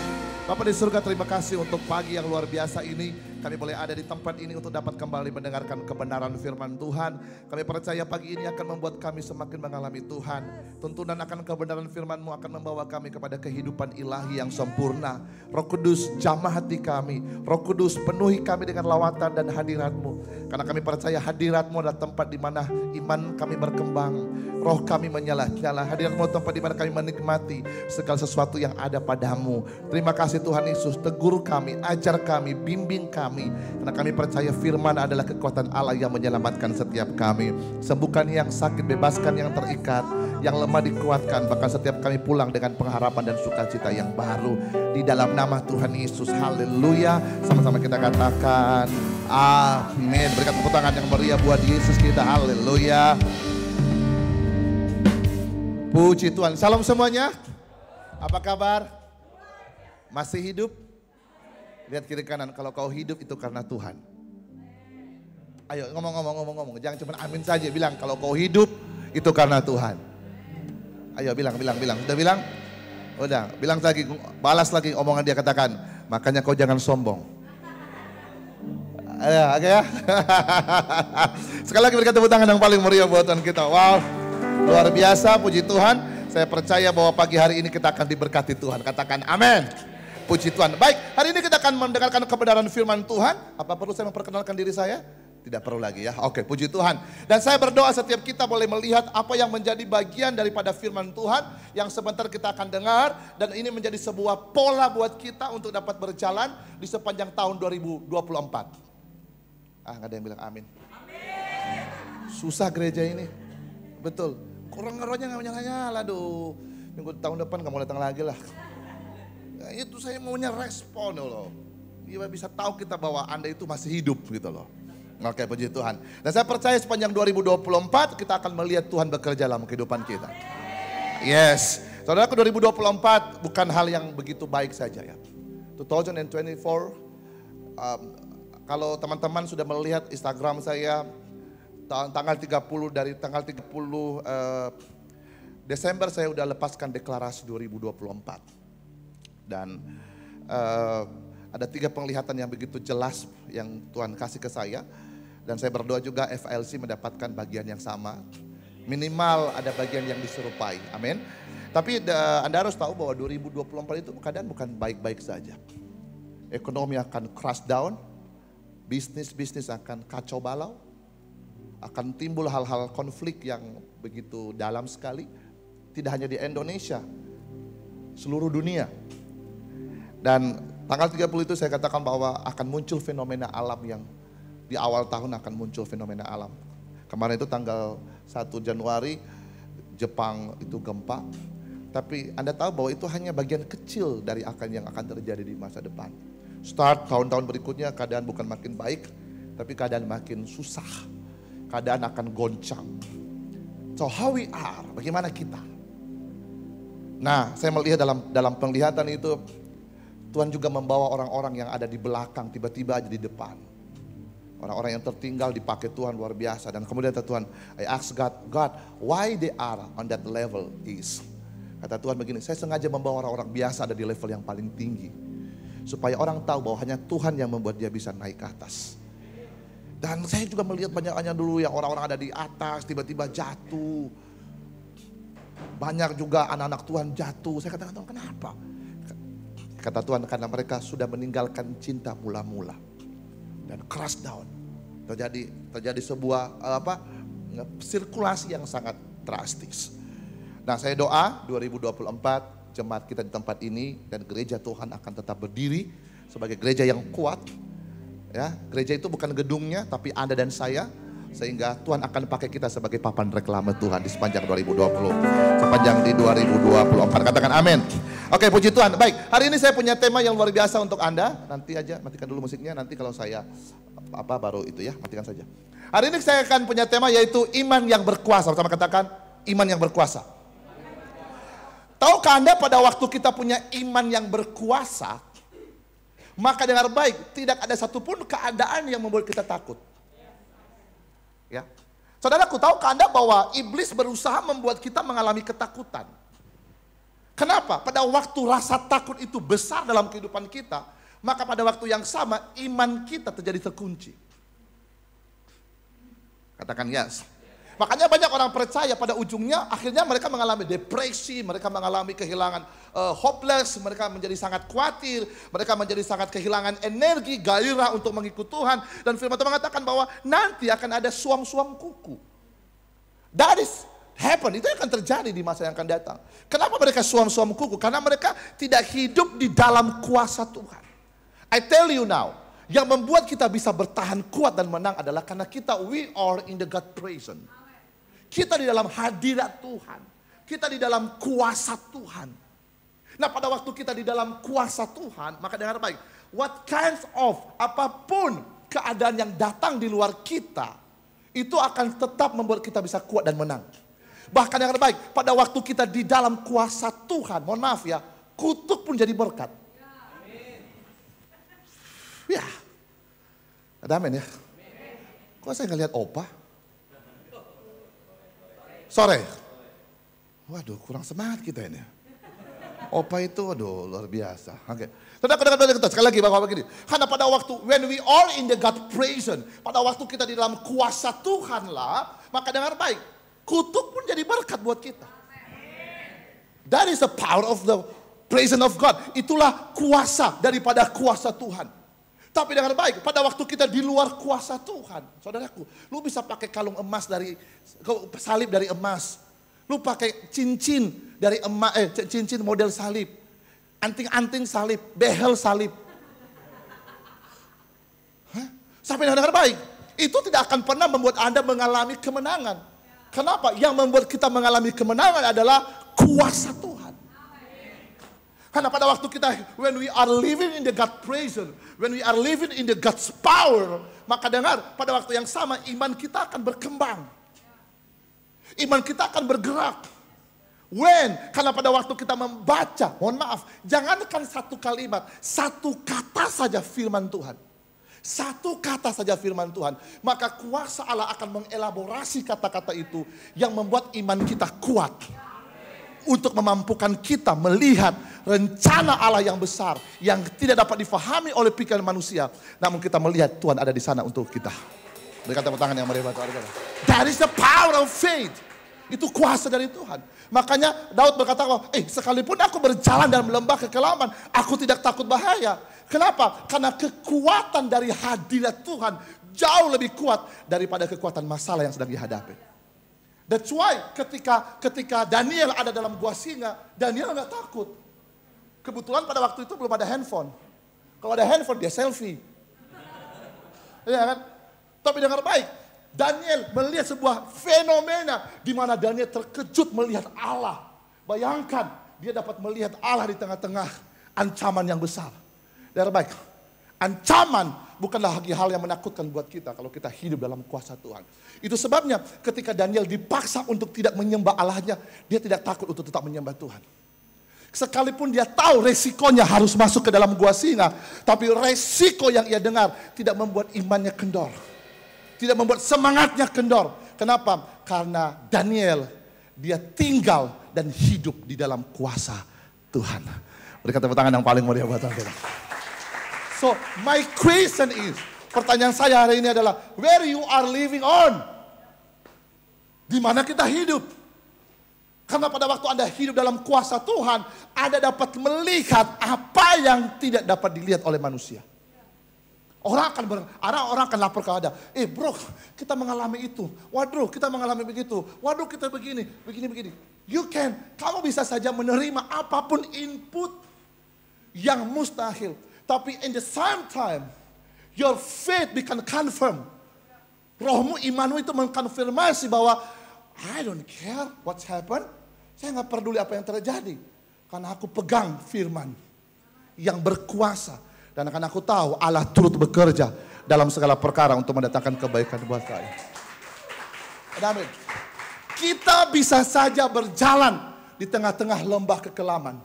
Bapak di surga, terima kasih untuk pagi yang luar biasa ini. Kami boleh ada di tempat ini untuk dapat kembali mendengarkan kebenaran firman Tuhan. Kami percaya pagi ini akan membuat kami semakin mengalami Tuhan. Tuntunan akan kebenaran firman-Mu akan membawa kami kepada kehidupan ilahi yang sempurna. Roh Kudus, jamah hati kami. Roh Kudus, penuhi kami dengan lawatan dan hadirat-Mu. Karena kami percaya hadirat-Mu adalah tempat di mana iman kami berkembang. Roh kami menyala-nyala. Hadirat-Mu tempat di mana kami menikmati segala sesuatu yang ada padamu. Terima kasih Tuhan Yesus, tegur kami, ajar kami, bimbing kami. Karena kami percaya firman adalah kekuatan Allah yang menyelamatkan setiap kami. Sembuhkan yang sakit, bebaskan yang terikat, yang lemah dikuatkan. Bahkan setiap kami pulang dengan pengharapan dan sukacita yang baru. Di dalam nama Tuhan Yesus, haleluya. Sama-sama kita katakan amin. Berikan tepuk tangan yang meriah buat Yesus kita, haleluya. Puji Tuhan. Salam semuanya. Apa kabar? Masih hidup? Lihat kiri kanan, kalau kau hidup itu karena Tuhan. Ayo ngomong. Jangan cuma amin saja, bilang kalau kau hidup itu karena Tuhan. Ayo bilang. Sudah bilang? Udah, bilang lagi, balas lagi omongan dia, katakan, makanya kau jangan sombong. Ayo, oke ya. Sekali lagi berikan tepuk tangan yang paling meriah buat Tuhan kita. Wow, luar biasa, puji Tuhan. Saya percaya bahwa pagi hari ini kita akan diberkati Tuhan. Katakan amin. Puji Tuhan. Baik, hari ini kita akan mendengarkan kebenaran firman Tuhan. Apa perlu saya memperkenalkan diri saya? Tidak perlu lagi ya. Oke, puji Tuhan. Dan saya berdoa setiap kita boleh melihat apa yang menjadi bagian daripada firman Tuhan yang sebentar kita akan dengar. Dan ini menjadi sebuah pola buat kita untuk dapat berjalan di sepanjang tahun 2024. Nggak ada yang bilang amin. Susah gereja ini. Betul. Kurang ngerohnya nggak nyala-nyala. Aduh, minggu tahun depan nggak mau datang lagi lah. Ya, itu saya maunya respon loh. Dia bisa tahu kita bahwa Anda itu masih hidup gitu loh. Oke, puji Tuhan. Dan saya percaya sepanjang 2024 kita akan melihat Tuhan bekerja dalam kehidupan kita. Yes. Saudaraku, 2024 bukan hal yang begitu baik saja ya. 2024, kalau teman-teman sudah melihat Instagram saya, tanggal 30 dari tanggal 30 Desember saya sudah lepaskan deklarasi 2024. Dan ada 3 penglihatan yang begitu jelas yang Tuhan kasih ke saya. Dan saya berdoa juga FLC mendapatkan bagian yang sama. Minimal ada bagian yang diserupai. Amin. Tapi Anda harus tahu bahwa 2024 itu keadaan bukan baik-baik saja. Ekonomi akan crash down, bisnis akan kacau balau, akan timbul hal-hal konflik yang begitu dalam sekali. Tidak hanya di Indonesia, seluruh dunia. Dan tanggal 30 itu saya katakan bahwa akan muncul fenomena alam yang di awal tahun akan muncul fenomena alam. Kemarin itu tanggal 1 Januari Jepang itu gempa. Tapi Anda tahu bahwa itu hanya bagian kecil dari yang akan terjadi di masa depan. Start tahun-tahun berikutnya keadaan bukan makin baik, tapi keadaan makin susah. Keadaan akan goncang. So how we are, bagaimana kita? Nah, saya melihat dalam penglihatan itu, Tuhan juga membawa orang-orang yang ada di belakang tiba-tiba aja di depan. Orang-orang yang tertinggal dipakai Tuhan luar biasa. Dan kemudian Tuhan, I ask God, why they are on that level is. Kata Tuhan begini, saya sengaja membawa orang-orang biasa ada di level yang paling tinggi. Supaya orang tahu bahwa hanya Tuhan yang membuat dia bisa naik ke atas. Dan saya juga melihat banyaknya dulu yang orang-orang ada di atas tiba-tiba jatuh. Banyak juga anak-anak Tuhan jatuh. Saya katakan, Tuhan kenapa? Kata Tuhan, karena mereka sudah meninggalkan cinta mula-mula. Dan crash down. Terjadi sebuah sirkulasi yang sangat drastis. Nah, saya doa 2024 jemaat kita di tempat ini dan gereja Tuhan akan tetap berdiri sebagai gereja yang kuat. Ya, gereja itu bukan gedungnya tapi Anda dan saya, sehingga Tuhan akan pakai kita sebagai papan reklame Tuhan di sepanjang 2020, sepanjang di 2024. Katakan amin. Oke, puji Tuhan. Baik, hari ini saya punya tema yang luar biasa untuk Anda. Nanti aja matikan dulu musiknya, nanti kalau saya baru itu ya, matikan saja. Hari ini saya akan punya tema yaitu iman yang berkuasa. Sama katakan iman yang berkuasa. Tahukah Anda pada waktu kita punya iman yang berkuasa, maka dengar baik, tidak ada satupun keadaan yang membuat kita takut. Ya, saudaraku, tahukah Anda bahwa iblis berusaha membuat kita mengalami ketakutan? Kenapa? Pada waktu rasa takut itu besar dalam kehidupan kita, maka pada waktu yang sama iman kita terjadi terkunci. Katakan yes. Makanya banyak orang percaya pada ujungnya akhirnya mereka mengalami depresi, mereka mengalami kehilangan hopeless, mereka menjadi sangat khawatir, mereka menjadi sangat kehilangan energi, gairah untuk mengikut Tuhan. Dan firman Tuhan mengatakan bahwa nanti akan ada suam-suam kuku. That is happen, itu akan terjadi di masa yang akan datang. Kenapa mereka suam-suam kuku? Karena mereka tidak hidup di dalam kuasa Tuhan. I tell you now, yang membuat kita bisa bertahan kuat dan menang adalah karena we are in the God presence. Kita di dalam hadirat Tuhan. Kita di dalam kuasa Tuhan. Nah, pada waktu kita di dalam kuasa Tuhan, maka dengar baik. What kinds of, apapun keadaan yang datang di luar kita, itu akan tetap membuat kita bisa kuat dan menang. Bahkan dengar baik, pada waktu kita di dalam kuasa Tuhan, mohon maaf ya, kutuk pun jadi berkat. Ya, ada amin ya. Kok saya ngelihat opa? Sore. Waduh, kurang semangat kita ini. Opa itu, waduh, luar biasa. Oke. Sekali lagi, Bapak begini. Karena pada waktu, when we are in the God presence, pada waktu kita di dalam kuasa Tuhan lah, maka dengar baik, kutuk pun jadi berkat buat kita. That is the power of the presence of God. Itulah kuasa daripada kuasa Tuhan. Tapi dengar baik, pada waktu kita di luar kuasa Tuhan, saudaraku, lu bisa pakai kalung emas salib dari emas. Lu pakai cincin dari emas, cincin model salib. Anting-anting salib, behel salib. Hah? Sampai dengar baik, itu tidak akan pernah membuat Anda mengalami kemenangan. Kenapa? Yang membuat kita mengalami kemenangan adalah kuasa Tuhan. Karena pada waktu kita, when we are living in the God presence, when we are living in the God's power, maka dengar, pada waktu yang sama iman kita akan berkembang. Iman kita akan bergerak. When? Karena pada waktu kita membaca, mohon maaf, jangankan satu kalimat, satu kata saja firman Tuhan. Satu kata saja firman Tuhan, maka kuasa Allah akan mengelaborasi kata-kata itu yang membuat iman kita kuat. Untuk memampukan kita melihat rencana Allah yang besar, yang tidak dapat difahami oleh pikiran manusia. Namun kita melihat Tuhan ada di sana untuk kita. Berikan tepuk tangan yang meriah. That is the power of faith. Itu kuasa dari Tuhan. Makanya Daud berkata, sekalipun aku berjalan dalam lembah kekelaman, aku tidak takut bahaya. Kenapa? Karena kekuatan dari hadirat Tuhan jauh lebih kuat daripada kekuatan masalah yang sedang dihadapi. That's why ketika Daniel ada dalam gua singa, Daniel nggak takut. Kebetulan pada waktu itu belum ada handphone. Kalau ada handphone dia selfie. Ya kan? Tapi dengar baik, Daniel melihat sebuah fenomena di mana Daniel terkejut melihat Allah. Bayangkan dia dapat melihat Allah di tengah-tengah ancaman yang besar. Dengar baik, ancaman bukanlah lagi hal yang menakutkan buat kita kalau kita hidup dalam kuasa Tuhan. Itu sebabnya ketika Daniel dipaksa untuk tidak menyembah Allahnya, dia tidak takut untuk tetap menyembah Tuhan. Sekalipun dia tahu resikonya harus masuk ke dalam gua singa, tapi resiko yang ia dengar tidak membuat imannya kendor. Tidak membuat semangatnya kendor. Kenapa? Karena Daniel, dia tinggal dan hidup di dalam kuasa Tuhan. Berikan tepuk tangan yang paling meriah buat Tuhan. So, my question is, pertanyaan saya hari ini adalah, where you are living on? Di mana kita hidup? Karena pada waktu Anda hidup dalam kuasa Tuhan, Anda dapat melihat apa yang tidak dapat dilihat oleh manusia. Orang akan lapor ke Anda, bro, kita mengalami itu. Waduh, kita mengalami begitu. Waduh, kita begini. Kamu bisa saja menerima apapun input yang mustahil. Tapi in the same time, your faith become confirm. Rohmu, imanmu itu mengkonfirmasi bahwa I don't care what's happened. Saya nggak peduli apa yang terjadi. Karena aku pegang firman yang berkuasa. Dan karena aku tahu Allah turut bekerja dalam segala perkara untuk mendatangkan kebaikan buat saya. Amin. Kita bisa saja berjalan di tengah-tengah lembah kekelaman.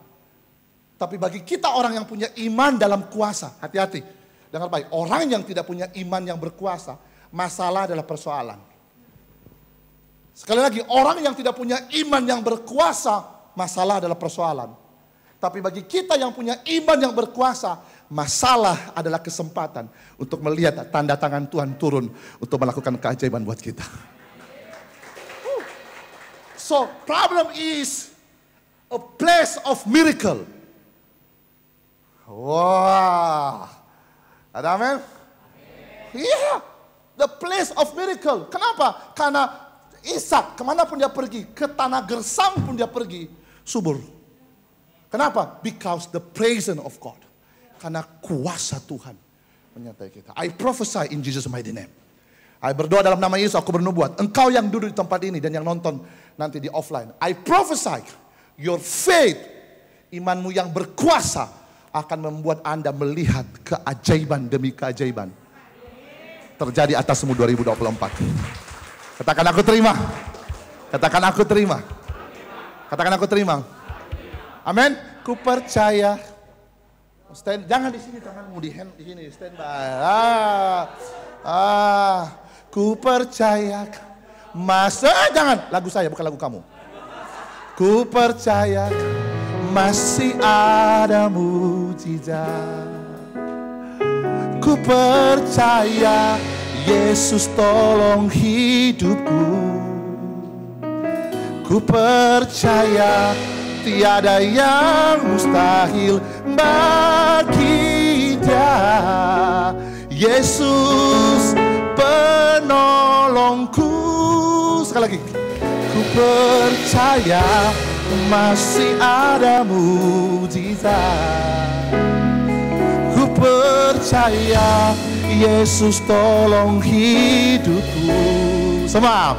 Tapi bagi kita orang yang punya iman dalam kuasa, hati-hati. Dengar baik, orang yang tidak punya iman yang berkuasa, masalah adalah persoalan. Sekali lagi, orang yang tidak punya iman yang berkuasa, masalah adalah persoalan. Tapi bagi kita yang punya iman yang berkuasa, masalah adalah kesempatan untuk melihat tanda tangan Tuhan turun untuk melakukan keajaiban buat kita. So, problem is a place of miracle. Wah, ada amin? Iya, the place of miracle. Kenapa? Karena Ishak, kemanapun dia pergi, ke tanah gersang pun dia pergi, subur. Kenapa? Because the presence of God. Karena kuasa Tuhan menyertai kita. I prophesy in Jesus' mighty name. I berdoa dalam nama Yesus, aku bernubuat. Engkau yang duduk di tempat ini dan yang nonton nanti di offline. I prophesy, your faith, imanmu yang berkuasa akan membuat Anda melihat keajaiban demi keajaiban terjadi atasmu 2024. Katakan aku terima. Katakan aku terima. Katakan aku terima. Amin. Ku percaya. Stand, jangan di sini, tanganmu di sini, stand by. Ku percaya. Jangan, lagu saya bukan lagu kamu. Ku percaya masih ada mujizat. Ku percaya Yesus tolong hidupku. Ku percaya tiada yang mustahil bagi Dia. Yesus penolongku. Sekali lagi. Ku percaya masih ada mujizat. Ku percaya Yesus tolong hidupku. Semua.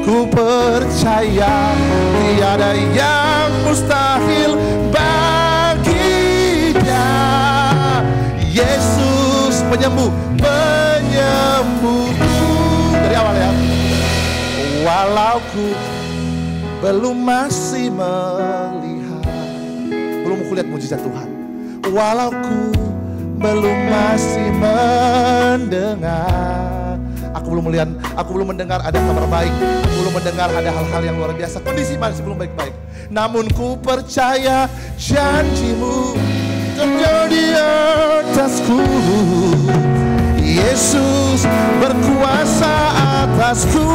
Ku percaya tiada yang mustahil bagi Dia. Yesus penyembuh, penyembuhku. Dari awal ya. Walau ku belum masih melihat, belum kulihat mujizat Tuhan. Walau ku belum masih mendengar, aku belum mendengar ada kabar baik, aku belum mendengar ada hal-hal yang luar biasa, kondisi masih belum baik-baik. Namun ku percaya janjimu terjadi atasku. Yesus berkuasa atasku.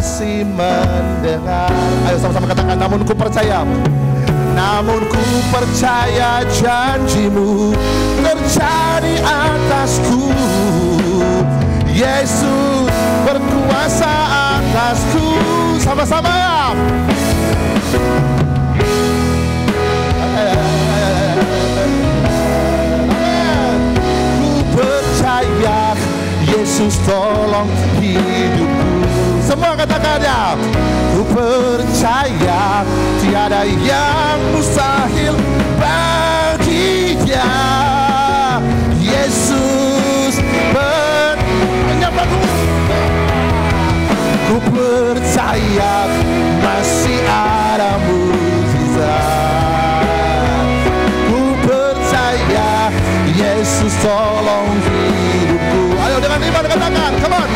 masih mendengar. Ayo sama-sama katakan, namun ku percaya. Namun ku percaya janjimu terjadi atasku. Yesus berkuasa atasku. Sama-sama ya. Ku percaya Yesus tolong hidupku. Semua katakan ya. Ku percaya tiada yang mustahil bagi Dia. Yesus menyambarku. Ku percaya masih ada mujizat. Ku percaya Yesus tolong hidupku. Ayo dengan iman katakan, come on.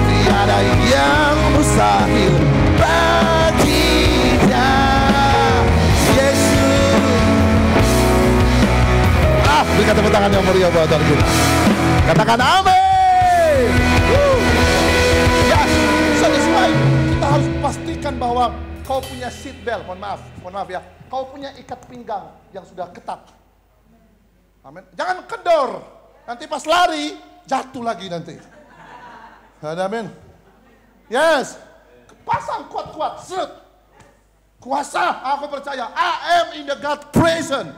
Tiada yang mustahil bagi Dia. Yesus. Berikan tepuk tangan yang meriah buat Tuhan kita. Katakan amin. Yes, so that's why kita harus pastikan bahwa kau punya seat belt. Mohon maaf ya. Kau punya ikat pinggang yang sudah ketat. Amin. Jangan kendor. Nanti pas lari jatuh lagi nanti. Amin. Yes. Pasang kuat-kuat. Set. Kuasa, aku percaya. I am in the God presence.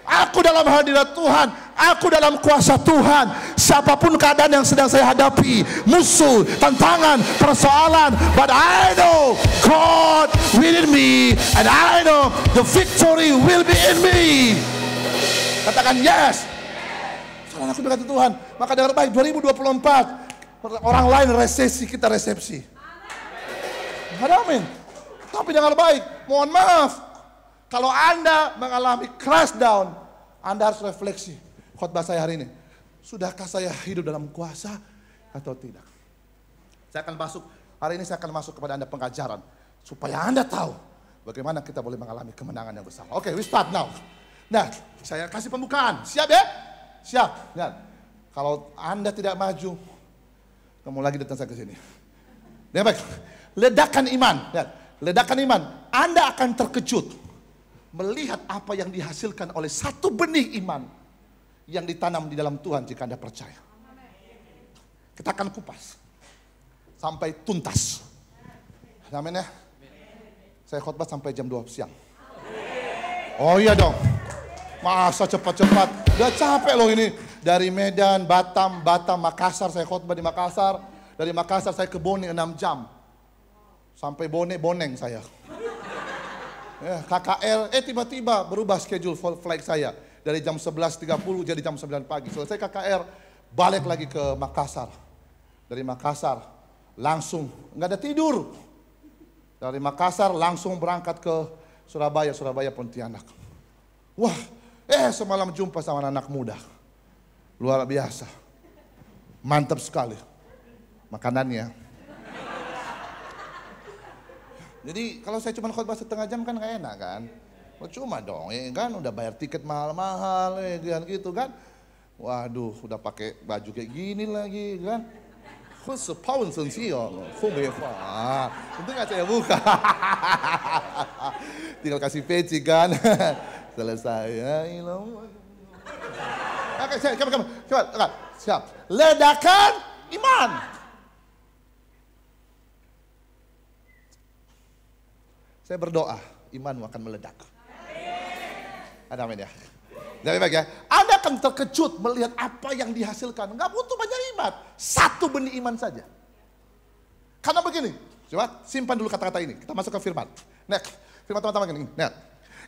Aku dalam hadirat Tuhan. Aku dalam kuasa Tuhan. Siapapun keadaan yang sedang saya hadapi, musuh, tantangan, persoalan, but I know God within me, and I know the victory will be in me. Katakan yes. Saudara, aku berkata Tuhan, maka dengar baik, 2024 orang lain resesi, kita resepsi. Amin. Tapi dengar baik, mohon maaf, kalau Anda mengalami crash down, Anda harus refleksi khotbah saya hari ini. Sudahkah saya hidup dalam kuasa atau tidak? Saya akan masuk, hari ini saya akan masuk kepada Anda pengajaran, supaya Anda tahu bagaimana kita boleh mengalami kemenangan yang besar. Oke, we start now. Nah, saya kasih pembukaan. Siap ya? Siap. Lihat. Kalau Anda tidak maju, kamu lagi datang saya ke sini. Baik. Ledakan iman. Lihat. Ledakan iman. Anda akan terkejut melihat apa yang dihasilkan oleh satu benih iman yang ditanam di dalam Tuhan jika Anda percaya. Kita akan kupas sampai tuntas. Amin ya. Saya khotbah sampai jam 2 siang. Oh iya dong. Masa cepat-cepat. Udah capek loh ini. Dari Medan, Batam, Makassar. Saya khotbah di Makassar. Dari Makassar saya ke Bone 6 jam. Sampai Boneng saya. Ya, KKL, tiba-tiba berubah schedule flight saya. Dari jam 11.30 jadi jam 9 pagi. Selesai KKR, balik lagi ke Makassar. Dari Makassar, langsung, nggak ada tidur. Dari Makassar langsung berangkat ke Surabaya Pontianak. Wah, semalam jumpa sama anak muda. Luar biasa. Mantap sekali. Makanannya. Jadi kalau saya cuma khotbah setengah jam kan gak enak kan. Cuma dong, ya kan udah bayar tiket mahal-mahal, gitu kan. Waduh, udah pakai baju kayak gini lagi kan. Sepaun sensio, itu nggak saya buka. Tinggal kasih peci kan. Selesai. Oke, coba, siap. Ledakan iman. Saya berdoa, imanmu akan meledak. Ada amin ya. Jadi baik ya. Anda akan terkejut melihat apa yang dihasilkan. Nggak butuh banyak iman. Satu benih iman saja. Karena begini. Coba simpan dulu kata-kata ini. Kita masuk ke firman. Next. Firman teman-teman ini. Nah,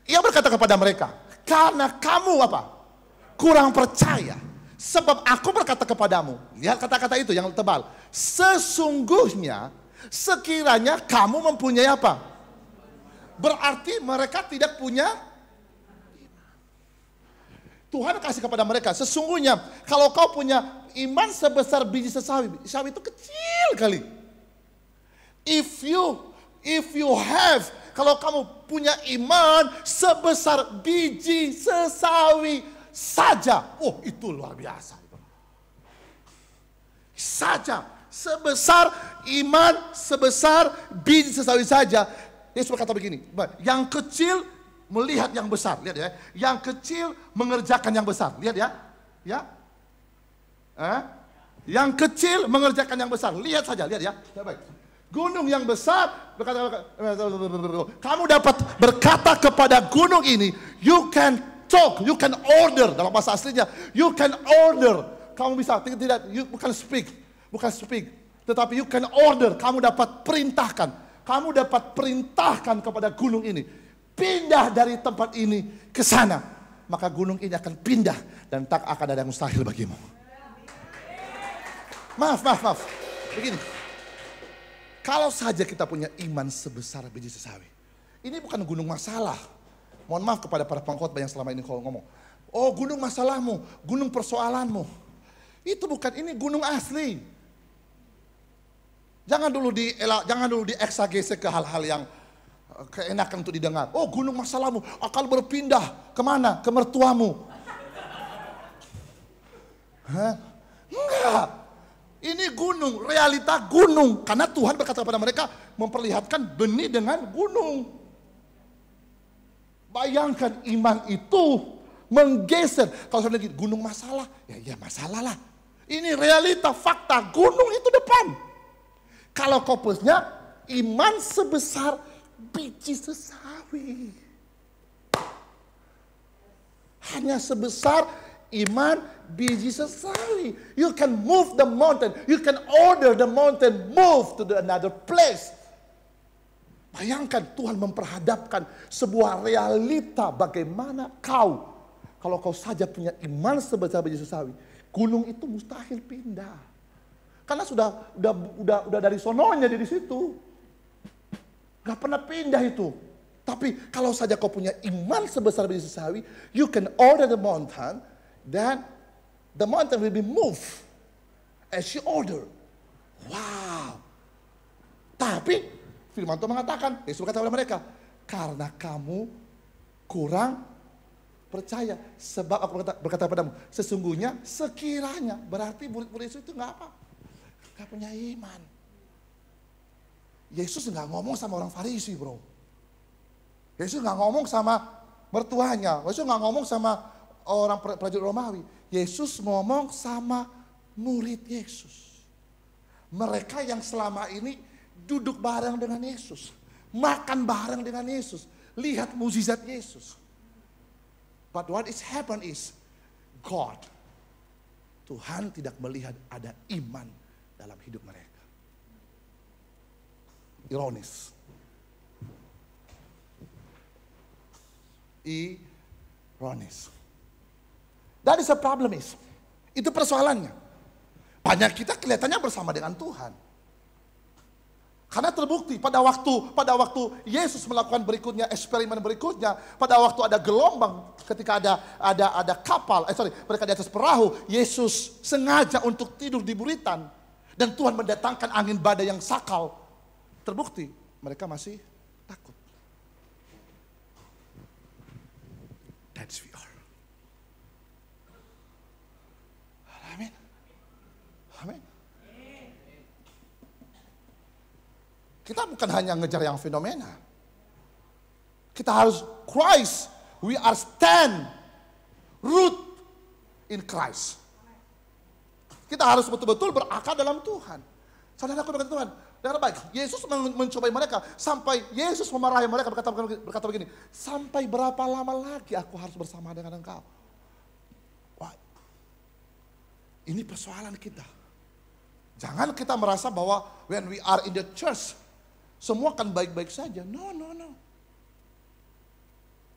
ia berkata kepada mereka, karena kamu apa? Kurang percaya. Sebab aku berkata kepadamu. Lihat kata-kata itu yang tebal. Sesungguhnya sekiranya kamu mempunyai apa? Berarti mereka tidak punya. Tuhan kasih kepada mereka, sesungguhnya kalau kau punya iman sebesar biji sesawi, sesawi itu kecil kali. If you have, kalau kamu punya iman sebesar biji sesawi saja, oh itu luar biasa. Saja, Sebesar iman, sebesar biji sesawi saja. Yesus berkata begini, yang kecil melihat yang besar, lihat ya. Yang kecil mengerjakan yang besar, lihat ya. Ya. Yang kecil mengerjakan yang besar, lihat saja, lihat ya. Baik. Gunung yang besar berkata, kamu dapat berkata kepada gunung ini, you can talk, you can order, dalam bahasa aslinya, you can order. Kamu bisa, tidak, you bukan speak, tetapi you can order, kamu dapat perintahkan. Kamu dapat perintahkan kepada gunung ini, pindah dari tempat ini ke sana. Maka gunung ini akan pindah dan tak akan ada yang mustahil bagimu. Maaf. Begini. Kalau saja kita punya iman sebesar biji sesawi. Ini bukan gunung masalah. Mohon maaf kepada para pengkhotbah yang selama ini ngomong. Oh, gunung masalahmu, gunung persoalanmu. Itu bukan, ini gunung asli. Jangan dulu dieksagesek ke hal-hal yang keenakan untuk didengar. Oh, gunung masalahmu akan berpindah kemana? Ke mertuamu. Enggak. Ini gunung, realita gunung. Karena Tuhan berkata kepada mereka, memperlihatkan benih dengan gunung. Bayangkan iman itu menggeser. Kalau saya bilang gunung masalah, ya masalah lah. Ini realita, fakta, gunung itu depan. Kalau kau punya iman sebesar biji sesawi. Hanya sebesar iman biji sesawi. You can move the mountain. You can order the mountain move to another place. Bayangkan Tuhan memperhadapkan sebuah realita bagaimana kau. Kalau kau saja punya iman sebesar biji sesawi, gunung itu mustahil pindah. Karena sudah dari sononya di situ. Gak pernah pindah itu. Tapi kalau saja kau punya iman sebesar biji sesawi, you can order the mountain. Dan the mountain will be moved as you order. Wow. Tapi firman Tuhan mengatakan, Yesus berkata kepada mereka, karena kamu kurang percaya. Sebab aku berkata padamu, sesungguhnya sekiranya, berarti murid-murid Yesus itu nggak punya iman. Yesus nggak ngomong sama orang Farisi, bro. Yesus nggak ngomong sama mertuanya. Yesus nggak ngomong sama orang prajurit Romawi. Yesus ngomong sama murid Yesus. Mereka yang selama ini duduk bareng dengan Yesus. Makan bareng dengan Yesus. Lihat mukjizat Yesus. But what is happened is, God, Tuhan tidak melihat ada iman dalam hidup mereka. Ironis. Ironis. That is a problem is. Itu persoalannya. Banyak kita kelihatannya bersama dengan Tuhan. Karena terbukti pada waktu Yesus melakukan berikutnya, eksperimen berikutnya, pada waktu ada gelombang, ketika ada kapal, mereka di atas perahu, Yesus sengaja untuk tidur di buritan. Dan Tuhan mendatangkan angin badai yang sakal. Terbukti mereka masih takut. That's we are. Amin. Kita bukan hanya ngejar yang fenomena. Kita harus Christ. We are stand root in Christ. Kita harus betul-betul berakar dalam Tuhan. Saudaraku berkata Tuhan, dengan baik. Yesus mencobai mereka sampai Yesus memarahi mereka berkata begini, sampai berapa lama lagi aku harus bersama dengan engkau? Wah, ini persoalan kita. Jangan kita merasa bahwa when we are in the church, semua akan baik-baik saja. No.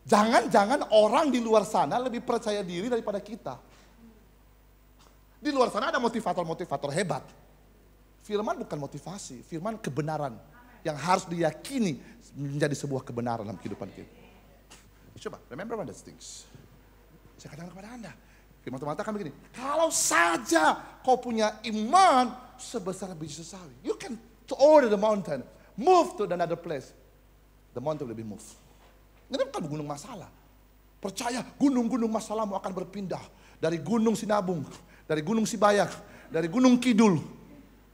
Jangan orang di luar sana lebih percaya diri daripada kita. Di luar sana ada motivator-motivator hebat. Firman bukan motivasi, firman kebenaran. Yang harus diyakini menjadi sebuah kebenaran dalam kehidupan kita. Coba, remember one of those things. Saya katakan kepada Anda. Firman Tuhan mengatakan begini, kalau saja kau punya iman sebesar biji sesawi, you can order the mountain, move to another place, the mountain will be moved. Ini bukan gunung masalah. Percaya gunung-gunung masalahmu akan berpindah dari gunung Sinabung, dari gunung Sibayak, dari gunung Kidul.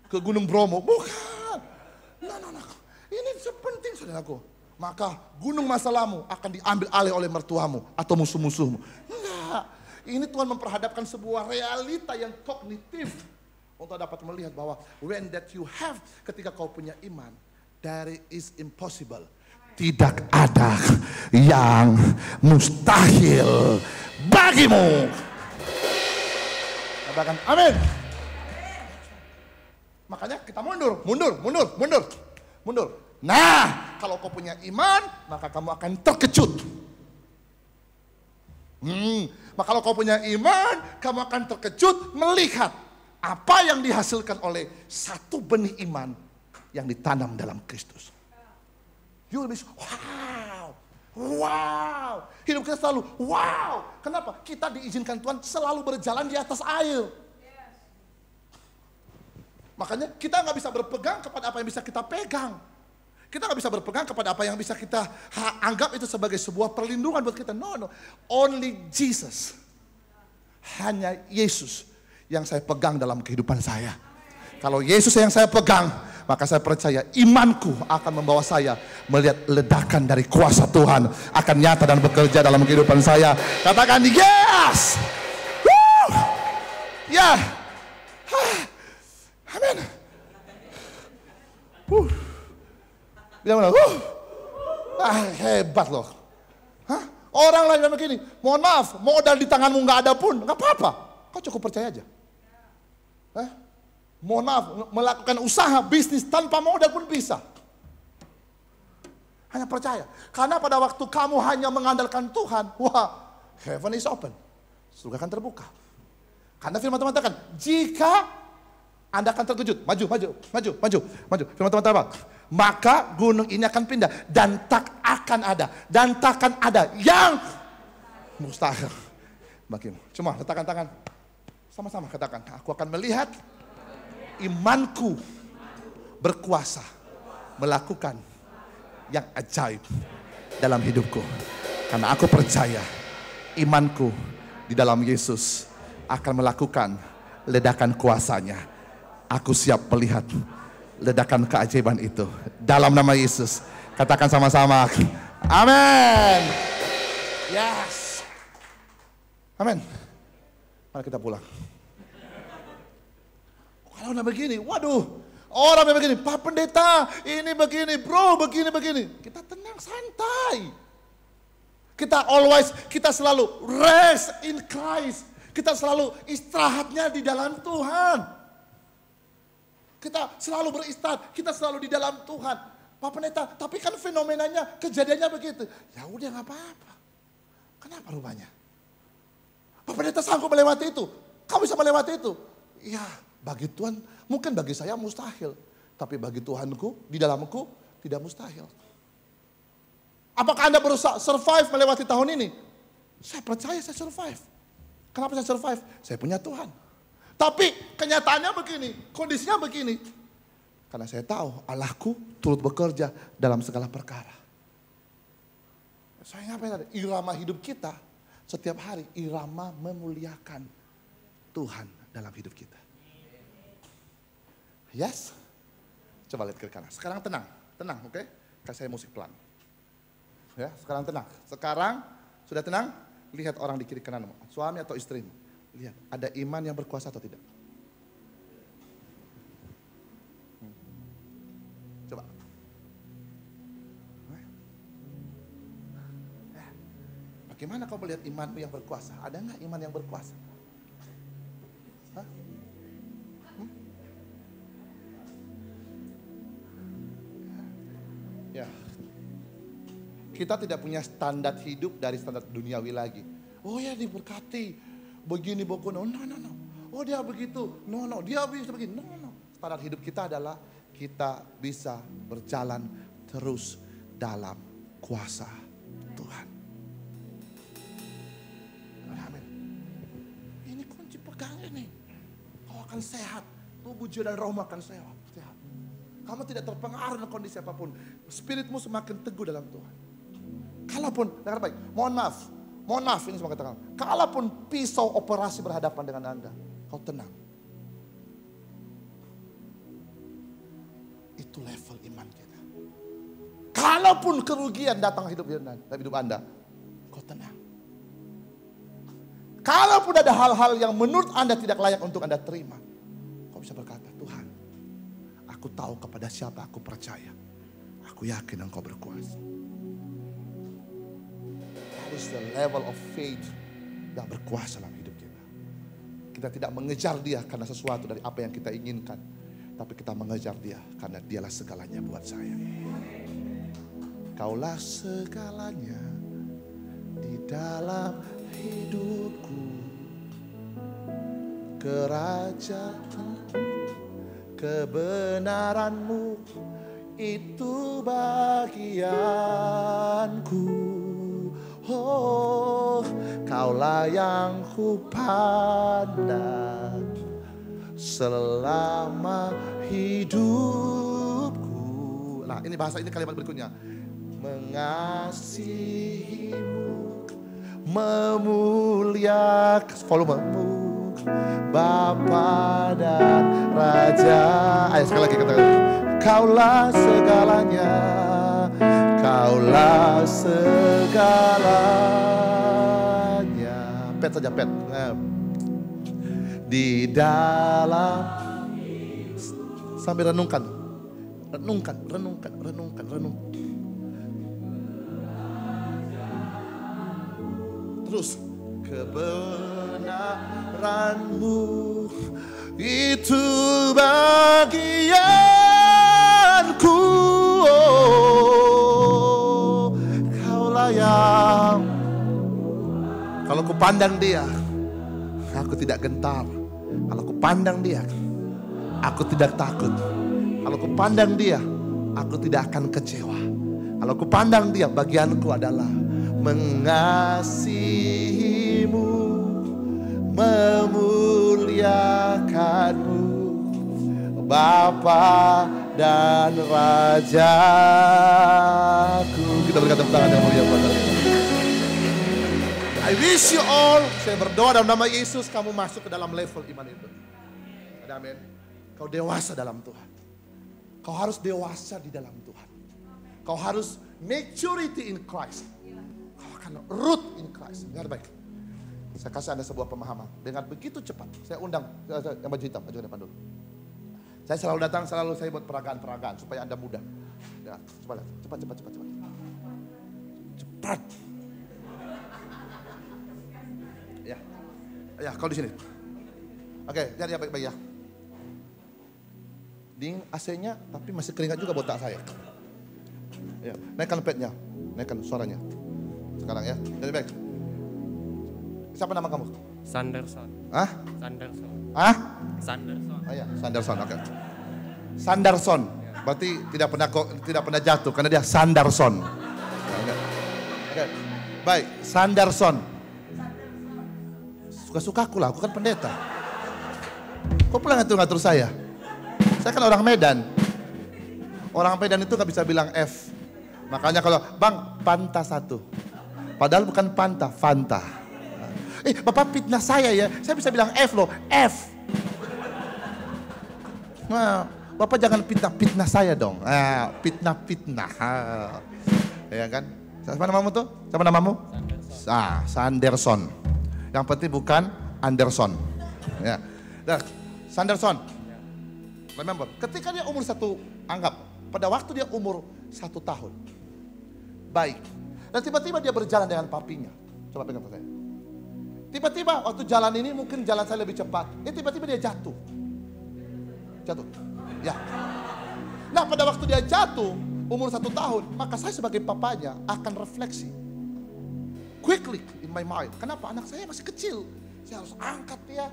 ke Gunung Bromo. Bukan. Nah. Ini sepenting saudaraku. Maka gunung masalahmu akan diambil alih oleh mertuamu atau musuh-musuhmu. Enggak. Ini Tuhan memperhadapkan sebuah realita yang kognitif. Untuk dapat melihat bahwa when that you have, ketika kau punya iman, there is impossible. Tidak ada yang mustahil bagimu. Katakan amin. Makanya kita mundur. Nah, kalau kau punya iman, maka kamu akan terkejut. Maka kalau kau punya iman, kamu akan terkejut melihat apa yang dihasilkan oleh satu benih iman yang ditanam dalam Kristus. You will be wow. Hidup kita selalu wow. Kenapa? Kita diizinkan Tuhan selalu berjalan di atas air. Makanya kita nggak bisa berpegang kepada apa yang bisa kita pegang. Kita nggak bisa berpegang kepada apa yang bisa kita anggap itu sebagai sebuah perlindungan buat kita. No. Only Jesus. Hanya Yesus yang saya pegang dalam kehidupan saya. Kalau Yesus yang saya pegang, maka saya percaya imanku akan membawa saya melihat ledakan dari kuasa Tuhan akan nyata dan bekerja dalam kehidupan saya. Katakan yes. Woo! Ya. Amin. Bilang hebat loh. Hah? Orang lain bilang begini, mohon maaf, modal di tanganmu nggak ada pun, nggak apa-apa. Kau cukup percaya aja. Mohon maaf, melakukan usaha, bisnis tanpa modal pun bisa. Hanya percaya. Karena pada waktu kamu hanya mengandalkan Tuhan, wah, heaven is open. Surga akan terbuka. Karena firman Tuhan mengatakan, jika Anda akan terkejut, maju. Firman Tuhan apa? Maka gunung ini akan pindah dan tak akan ada yang mustahil bagimu. Cuma letakkan tangan. Sama-sama katakan, aku akan melihat imanku berkuasa melakukan yang ajaib dalam hidupku. Karena aku percaya imanku di dalam Yesus akan melakukan ledakan kuasanya. Aku siap melihat ledakan keajaiban itu. Dalam nama Yesus. Katakan sama-sama. Amin. Yes. Amin. Mari kita pulang. Kalau udah begini, waduh. Orang yang begini, Pak Pendeta, ini begini, bro, begini. Kita tenang, santai. Kita selalu rest in Christ. Kita selalu istirahatnya di dalam Tuhan. Kita selalu beristirahat, kita selalu di dalam Tuhan. Pak Pendeta, tapi kan fenomenanya, kejadiannya begitu. Ya udah nggak apa-apa. Kenapa rupanya? Pak Pendeta sanggup melewati itu. Kamu bisa melewati itu. Ya, bagi Tuhan, mungkin bagi saya mustahil. Tapi bagi Tuhanku, di dalamku, tidak mustahil. Apakah Anda berusaha survive melewati tahun ini? Saya percaya saya survive. Kenapa saya survive? Saya punya Tuhan. Tapi kenyataannya begini, kondisinya begini. Karena saya tahu Allahku turut bekerja dalam segala perkara. Saya ngapain tadi? Irama hidup kita setiap hari, irama memuliakan Tuhan dalam hidup kita. Yes? Coba lihat ke kanan. Sekarang tenang, oke? Kasih saya musik pelan. Ya, sekarang tenang. Sekarang sudah tenang, lihat orang di kiri kananmu, suami atau istrimu. Lihat, ada iman yang berkuasa atau tidak? Coba. Bagaimana kau melihat imanmu yang berkuasa? Ada nggak iman yang berkuasa? Hah? Ya. Kita tidak punya standar hidup dari standar duniawi lagi. Oh ya diberkati. Begini no. Oh dia begitu, no. Dia bisa begini, no. Standar hidup kita adalah kita bisa berjalan terus dalam kuasa Tuhan. Amin. Ini kunci pegang ini. Kau akan sehat, tubuh jiwa dan roh akan sehat. Kamu tidak terpengaruh dengan kondisi apapun. Spiritmu semakin teguh dalam Tuhan. Kalaupun, dengar baik, mohon maaf ini semua katakan. Kalaupun pisau operasi berhadapan dengan Anda, kau tenang. Kalaupun kerugian datang hidup Anda, kau tenang. Kalaupun ada hal-hal yang menurut Anda tidak layak untuk Anda terima, kau bisa berkata, Tuhan, aku tahu kepada siapa aku percaya. Aku yakin Engkau berkuasa. That is the level of faith yang berkuasa dalam hidup kita. Kita tidak mengejar dia karena sesuatu dari apa yang kita inginkan. Tapi kita mengejar dia karena dialah segalanya buat saya. Kaulah segalanya di dalam hidupku. Kerajaanmu, kebenaranmu, itu bagianku. Oh, kaulah yang ku pandang selama hidupku. Nah, ini bahasa, ini kalimat berikutnya. Mengasihimu, memuliakan, volumemu, Bapa dan Raja. Ayo sekali lagi katakan. Kaulah segalanya, kaulah segalanya. Pet saja, pet. Di dalam, sambil renungkan. Terus, kebenaranmu itu bagianku. Oh, kaulah yang, kalau ku pandang dia, aku tidak gentar. Kalau ku pandang dia, aku tidak takut. Kalau ku pandang dia, aku tidak akan kecewa. Kalau ku pandang dia, bagianku adalah mengasihimu, memuliakanmu, Bapa dan Rajaku. Kita berikan tepuk tangan yang mulia buat kalian. I wish you all, saya berdoa dalam nama Yesus, kamu masuk ke dalam level iman itu. Amin. Kau dewasa dalam Tuhan. Kau harus dewasa di dalam Tuhan. Kau harus maturity in Christ. Kau akan root in Christ. Dengar baik. Saya kasih Anda sebuah pemahaman. Dengan begitu cepat. Saya undang yang baju hitam, maju depan dulu. Saya selalu datang, selalu saya buat peragaan-peragaan supaya Anda mudah. Ya, cepat. Cepat. Ya, kau di sini. Oke, lihat ya baik-baik ya. Ding AC-nya, tapi masih keringat juga botak saya. Ya, naikkan pednya, naikkan suaranya. Sekarang ya, jadi baik. Siapa nama kamu? Sanderson. Hah? Sanderson. Hah? Sanderson. Oh ya, Sanderson, oke. Sanderson, berarti tidak pernah jatuh karena dia Sanderson. Oke, baik, Sanderson. Suka-suka aku lah, aku kan pendeta. Kok pulang ngatur-ngatur saya? Saya kan orang Medan. Orang Medan itu gak bisa bilang F. Makanya kalau, Bang, Panta 1. Padahal bukan Panta, Fanta. Bapak fitnah saya ya, saya bisa bilang F loh, F. Nah, Bapak jangan fitnah saya dong. Fitnah. Ya kan? Siapa namamu tuh? Siapa namamu? Sanderson. Yang penting bukan Anderson. Ya. Nah, Sanderson. Remember, ketika dia umur anggap pada waktu dia umur 1 tahun. Baik. Dan tiba-tiba dia berjalan dengan papinya. Coba pegang saya. Tiba-tiba waktu jalan ini mungkin jalan saya lebih cepat. Tiba-tiba dia jatuh. Ya. Nah, pada waktu dia jatuh umur 1 tahun, maka saya sebagai papanya akan refleksi. Quickly in my mind. Kenapa? Anak saya masih kecil. Saya harus angkat dia.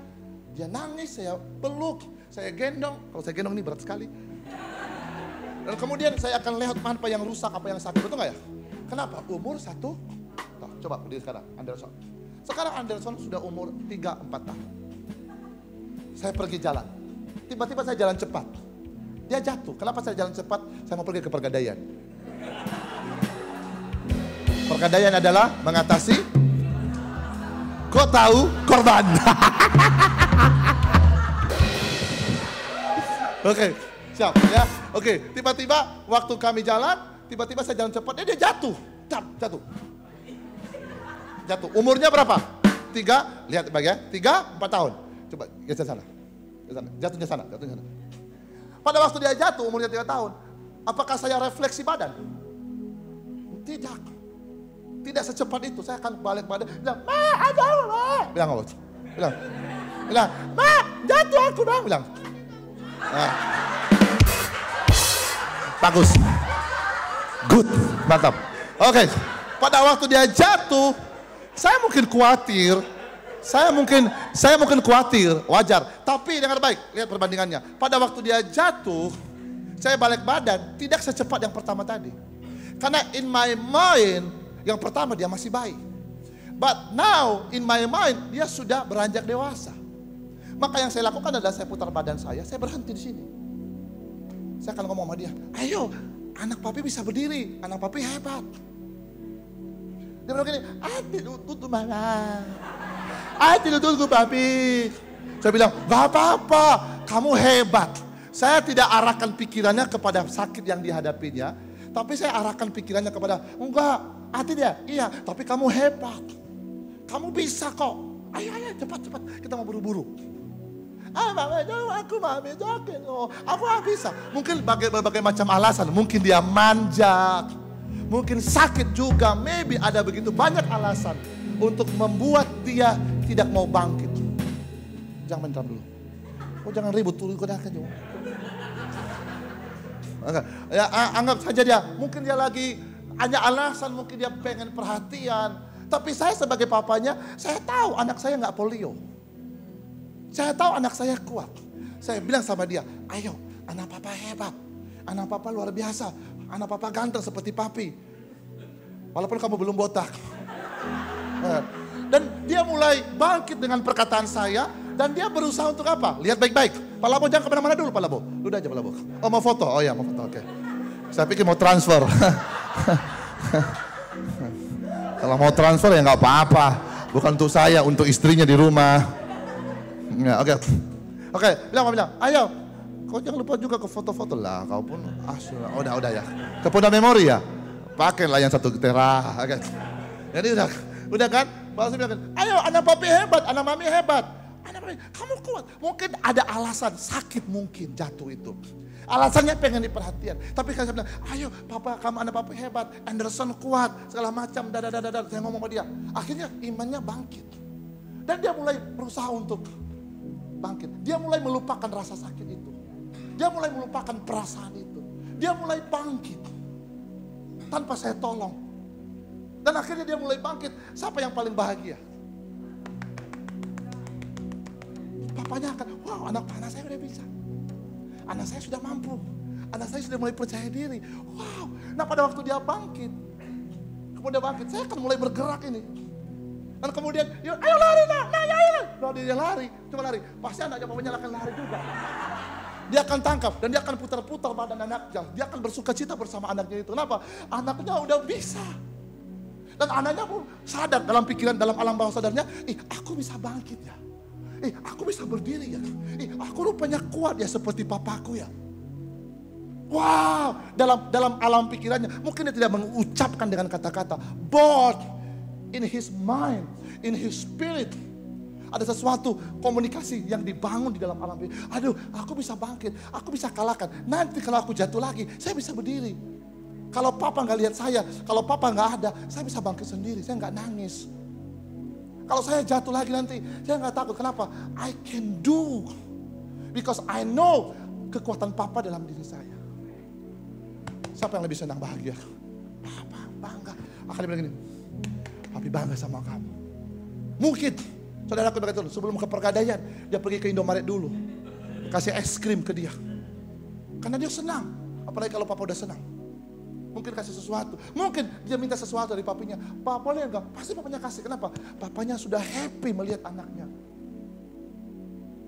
Dia nangis, saya peluk, saya gendong. Kalau saya gendong ini berat sekali. Dan kemudian saya akan lihat apa yang rusak, apa yang sakit. Betul gak ya? Kenapa? Umur 1. Coba berdiri sekarang, Anderson. Sekarang Anderson sudah umur 3-4 tahun. Saya pergi jalan. Tiba-tiba saya jalan cepat. Dia jatuh. Kenapa saya jalan cepat? Saya mau pergi ke Pegadaian. Pegadaian adalah mengatasi, kau tahu, korban. Oke, siap ya. Oke, tiba-tiba waktu kami jalan, tiba-tiba saya jalan cepat, dia jatuh. Jatuh. Umurnya berapa? 3, lihat bagian, 3, 4 tahun. Coba geser sana. Jatuhnya sana. Pada waktu dia jatuh, umurnya 3 tahun. Apakah saya refleksi badan? Tidak. Tidak secepat itu. Saya akan balik badan. Bilang, Ma, aduh, Ma. Bilang apa? Bilang, Ma, jatuh aku bang. Bilang. Nah. Bagus. Good. Mantap. Oke. Pada waktu dia jatuh, saya mungkin khawatir. Saya mungkin khawatir, wajar. Tapi dengar baik, lihat perbandingannya. Pada waktu dia jatuh, saya balik badan, tidak secepat yang pertama tadi. Karena in my mind, yang pertama dia masih bayi. But now, in my mind, dia sudah beranjak dewasa. Maka yang saya lakukan adalah saya putar badan saya berhenti di sini. Saya akan ngomong sama dia, ayo, anak papi bisa berdiri, anak papi hebat. Dia bilang gini, tutup mana? Tidak tunggu papi. Saya bilang, gak apa-apa, kamu hebat. Saya tidak arahkan pikirannya kepada sakit yang dihadapinya, tapi saya arahkan pikirannya kepada, enggak, dia, iya, tapi kamu hebat. Kamu bisa kok. Ayo, cepat, kita mau buru-buru. Aku mami jokin, aku gak bisa. Mungkin berbagai macam alasan, mungkin dia manjak, mungkin sakit juga, maybe ada begitu banyak alasan untuk membuat dia tidak mau bangkit. Jangan main drum dulu. Jangan ribut dulu, kau akan juga. Ya, anggap saja dia, mungkin dia lagi hanya alasan, mungkin dia pengen perhatian. Tapi saya sebagai papanya, saya tahu anak saya nggak polio. Saya tahu anak saya kuat. Saya bilang sama dia, ayo, anak papa hebat, anak papa luar biasa, anak papa ganteng seperti papi. Walaupun kamu belum botak. Dan dia mulai bangkit dengan perkataan saya. Dan dia berusaha untuk apa? Lihat baik-baik. Pak Labo jangan kemana-mana dulu Pak Labo. Udah aja Pak Labo. Oh mau foto? Oh ya mau foto, oke. Saya pikir mau transfer. Kalau mau transfer ya nggak apa-apa. Bukan untuk saya, untuk istrinya di rumah. Ya, oke, bilang, ayo. Kau jangan lupa juga ke foto-foto lah. Kau pun udah ya. Ke Polda Memori ya. Pakailah yang 1 tera. Oke. Jadi udah kan? Bapak bilang, ayo anak papi hebat, anak mami hebat. Anak papi, kamu kuat. Mungkin ada alasan sakit mungkin jatuh itu. Alasannya pengen diperhatian. Tapi kan saya bilang, ayo papa kamu anak papi hebat. Anderson kuat, segala macam. Saya ngomong sama dia. Akhirnya imannya bangkit. Dan dia mulai berusaha untuk bangkit. Dia mulai melupakan rasa sakit itu. Dia mulai melupakan perasaan itu. Dia mulai bangkit. Tanpa saya tolong. Dan akhirnya dia mulai bangkit. Siapa yang paling bahagia? Papanya akan, wow anak saya udah bisa. Anak saya sudah mampu. Anak saya sudah mulai percaya diri. Wow. Nah pada waktu dia bangkit. Kemudian bangkit, saya akan mulai bergerak ini. Dan kemudian, ayo lari nak, ayo. Kalau dia lari, cuma lari. Pasti anaknya papanya akan lari juga. Dia akan tangkap dan dia akan putar-putar badan anaknya. Dia akan bersuka cita bersama anaknya itu. Kenapa? Anaknya udah bisa. Dan anaknya pun sadar dalam pikiran, dalam alam bawah sadarnya, aku bisa bangkit ya. Aku bisa berdiri ya. Aku rupanya kuat ya seperti papaku ya. Wow, dalam alam pikirannya, mungkin dia tidak mengucapkan dengan kata-kata, but in his mind, in his spirit, ada sesuatu komunikasi yang dibangun di dalam alam pikiran. Aduh, aku bisa bangkit, aku bisa kalahkan. Nanti kalau aku jatuh lagi, saya bisa berdiri. Kalau papa nggak lihat saya, kalau papa nggak ada, saya bisa bangkit sendiri, saya nggak nangis. Kalau saya jatuh lagi nanti, saya nggak takut. Kenapa? I can do, because I know kekuatan papa dalam diri saya. Siapa yang lebih senang bahagia? Papa bangga. Akan dia bilang gini, papi bangga sama kamu. Mungkin saudaraku begitu, sebelum ke Pegadaian, dia pergi ke Indomaret dulu, kasih es krim ke dia, karena dia senang. Apalagi kalau papa udah senang. Mungkin kasih sesuatu. Mungkin dia minta sesuatu dari papinya. Papa boleh enggak? Pasti papanya kasih. Kenapa? Papanya sudah happy melihat anaknya.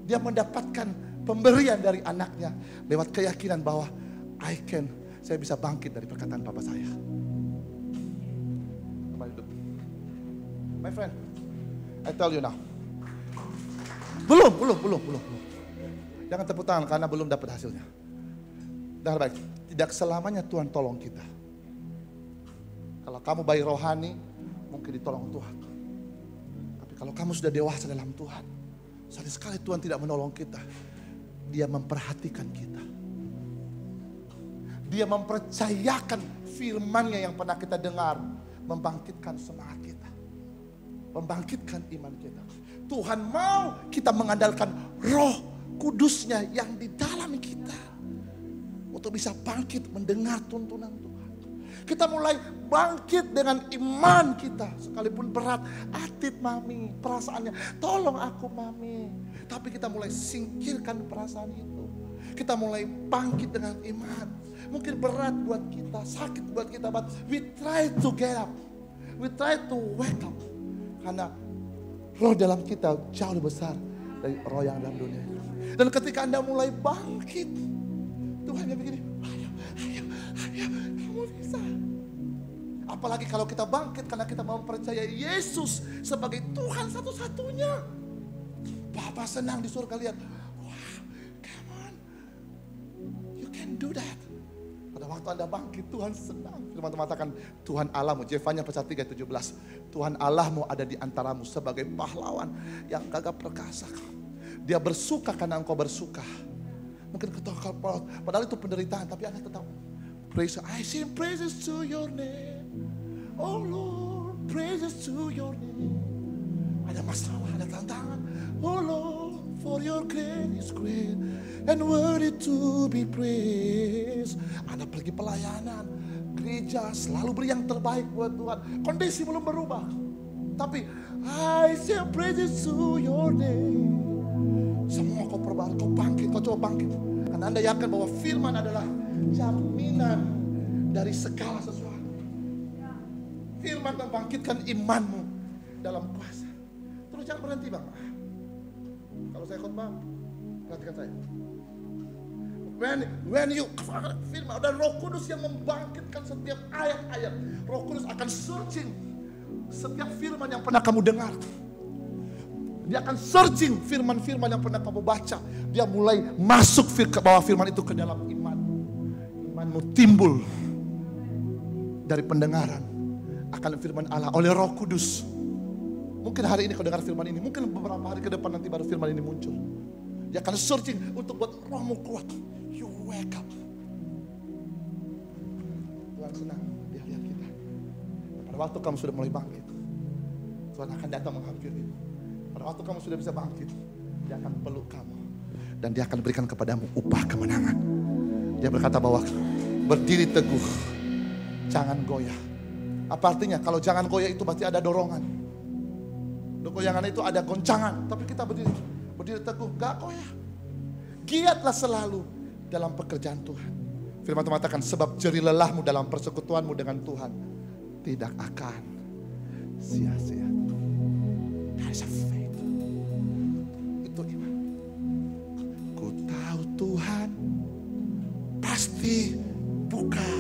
Dia mendapatkan pemberian dari anaknya lewat keyakinan bahwa saya bisa bangkit dari perkataan papa saya. Kembali hidup. My friend, I tell you now. Belum. Jangan tepuk tangan karena belum dapat hasilnya. Dengar baik, tidak selamanya Tuhan tolong kita. Kalau kamu bayi rohani, mungkin ditolong Tuhan. Tapi kalau kamu sudah dewasa dalam Tuhan, sekali sekali Tuhan tidak menolong kita. Dia memperhatikan kita. Dia mempercayakan firman-Nya yang pernah kita dengar, membangkitkan semangat kita, membangkitkan iman kita. Tuhan mau kita mengandalkan Roh Kudus-Nya yang di dalam kita untuk bisa bangkit mendengar tuntunan Tuhan. Kita mulai bangkit dengan iman kita, sekalipun berat. Atit mami, perasaannya, tolong aku mami. Tapi kita mulai singkirkan perasaan itu. Kita mulai bangkit dengan iman. Mungkin berat buat kita, sakit buat kita, but we try to get up. We try to wake up. Karena roh dalam kita jauh lebih besar dari roh yang dalam dunia. Dan ketika Anda mulai bangkit, Tuhan yang begini, ayo, kamu bisa. Apalagi kalau kita bangkit karena kita mau percaya Yesus sebagai Tuhan satu-satunya. Bapa senang di surga lihat, wow, come on, you can do that. Pada waktu Anda bangkit, Tuhan senang. Firman Tuhan mengatakan, Tuhan Allahmu, Yefanya pasal 3:17, Tuhan Allahmu ada di antaramu sebagai pahlawan yang gagah perkasa. Dia bersuka karena engkau bersuka. Mungkin ketawa, padahal itu penderitaan, tapi Anda tetap praise. I sing praises to your name, oh Lord, praises to your name. Ada masalah, ada tantangan, oh Lord, for your grace is great and worthy to be praised. Anda pergi pelayanan, gereja selalu beri yang terbaik buat Tuhan. Kondisi belum berubah, tapi I sing praises to your name. Semua kau perbaiki, kau bangkit, kau coba bangkit. Karena Anda yakin bahwa firman adalah jaminan dari segala sesuatu. Firman membangkitkan imanmu dalam kuasa. Terus jangan berhenti bang. Kalau saya khotbah, perhatikan saya. When you firman dan Roh Kudus yang membangkitkan setiap ayat-ayat. Roh Kudus akan searching setiap firman yang pernah kamu dengar. Dia akan searching firman-firman yang pernah kamu baca. Dia mulai masuk ke bawah firman itu ke dalam iman. Imanmu timbul dari pendengaran akan firman Allah oleh Roh Kudus. Mungkin hari ini kau dengar firman ini, mungkin beberapa hari ke depan nanti baru firman ini muncul. Dia akan searching untuk buat rohmu kuat. You wake up. Tuhan senang dia lihat kita. Pada waktu kamu sudah mulai bangkit, Tuhan akan datang menghampiri. Pada waktu kamu sudah bisa bangkit, dia akan peluk kamu. Dan dia akan berikan kepadamu upah kemenangan. Dia berkata bahwa berdiri teguh, jangan goyah. Apa artinya? Kalau jangan goyah itu pasti ada dorongan. Goyangan itu ada goncangan. Tapi kita berdiri teguh, gak goyah. Giatlah selalu dalam pekerjaan Tuhan. Firman Tuhan mengatakan, sebab jerih lelahmu dalam persekutuanmu dengan Tuhan tidak akan sia-sia. That is a faith. Itu iman. Ku tahu Tuhan pasti buka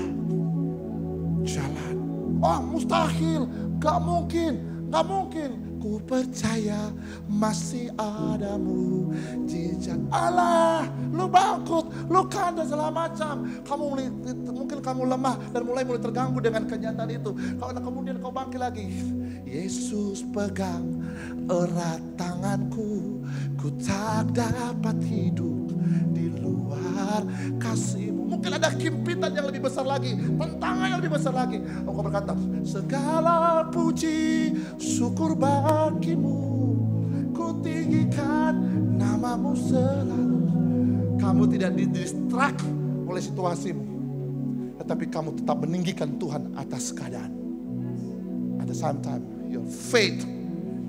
jalan. Oh mustahil, gak mungkin, gak mungkin. Ku percaya masih ada mujizat Allah. Lu bangkrut, lu kanda segala macam. Mungkin kamu lemah dan mulai terganggu dengan kenyataan itu. Kalau kemudian kau bangkit lagi. Yesus pegang erat tanganku. Ku tak dapat hidup di luar kasih-Mu. Mungkin ada himpitan yang lebih besar lagi, tantangan yang lebih besar lagi. Engkau berkata, segala puji syukur bagimu, ku tinggikan namamu selalu. Kamu tidak didistrak oleh situasimu, tetapi kamu tetap meninggikan Tuhan atas keadaan. At the same time, your faith,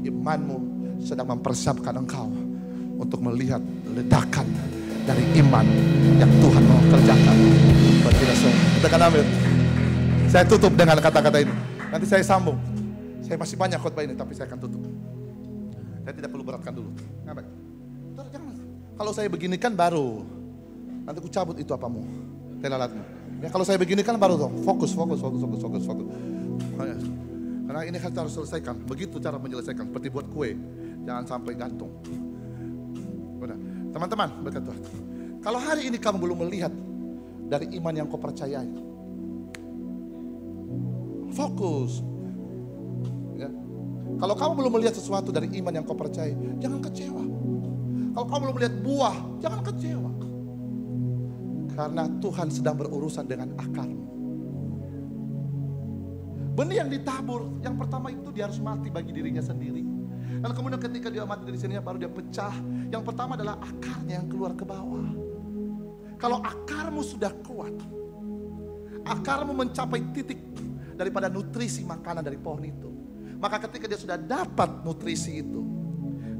imanmu sedang mempersiapkan engkau untuk melihat ledakan dari iman yang Tuhan mau kerjakan buat kita semua. Katakan amin. Saya tutup dengan kata-kata ini. Nanti saya sambung. Saya masih banyak khotbah ini, tapi saya akan tutup. Saya tidak perlu beratkan dulu. Ngapain? Jangan. Kalau saya beginikan baru, nanti aku cabut itu apamu, telalatmu. Ya kalau saya beginikan baru dong. Fokus. Karena ini harus selesaikan. Begitu cara menyelesaikan. Seperti buat kue, jangan sampai gantung. Benar. Teman-teman, berkat Tuhan. Kalau hari ini kamu belum melihat dari iman yang kau percayai, Fokus. Ya. Kalau kamu belum melihat sesuatu dari iman yang kau percaya, jangan kecewa. Kalau kamu belum melihat buah, jangan kecewa. Karena Tuhan sedang berurusan dengan akarmu. Benih yang ditabur, yang pertama itu dia harus mati bagi dirinya sendiri. Dan kemudian ketika dia mati dari sini, baru dia pecah. Yang pertama adalah akarnya yang keluar ke bawah. Kalau akarmu sudah kuat, akarmu mencapai titik daripada nutrisi makanan dari pohon itu, maka ketika dia sudah dapat nutrisi itu,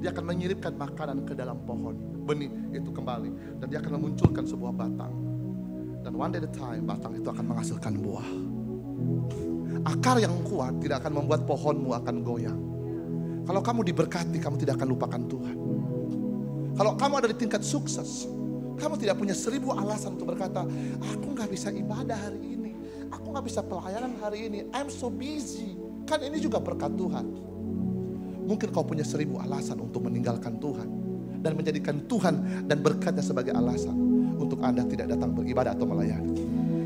dia akan mengirimkan makanan ke dalam pohon. Benih itu kembali. Dan dia akan memunculkan sebuah batang. Dan one day at a time, batang itu akan menghasilkan buah. Akar yang kuat tidak akan membuat pohonmu akan goyang. Kalau kamu diberkati, kamu tidak akan lupakan Tuhan. Kalau kamu ada di tingkat sukses, kamu tidak punya 1000 alasan untuk berkata, aku gak bisa ibadah hari ini, aku gak bisa pelayanan hari ini, I'm so busy. Kan ini juga berkat Tuhan. Mungkin kau punya 1000 alasan untuk meninggalkan Tuhan dan menjadikan Tuhan dan berkatnya sebagai alasan untuk Anda tidak datang beribadah atau melayani.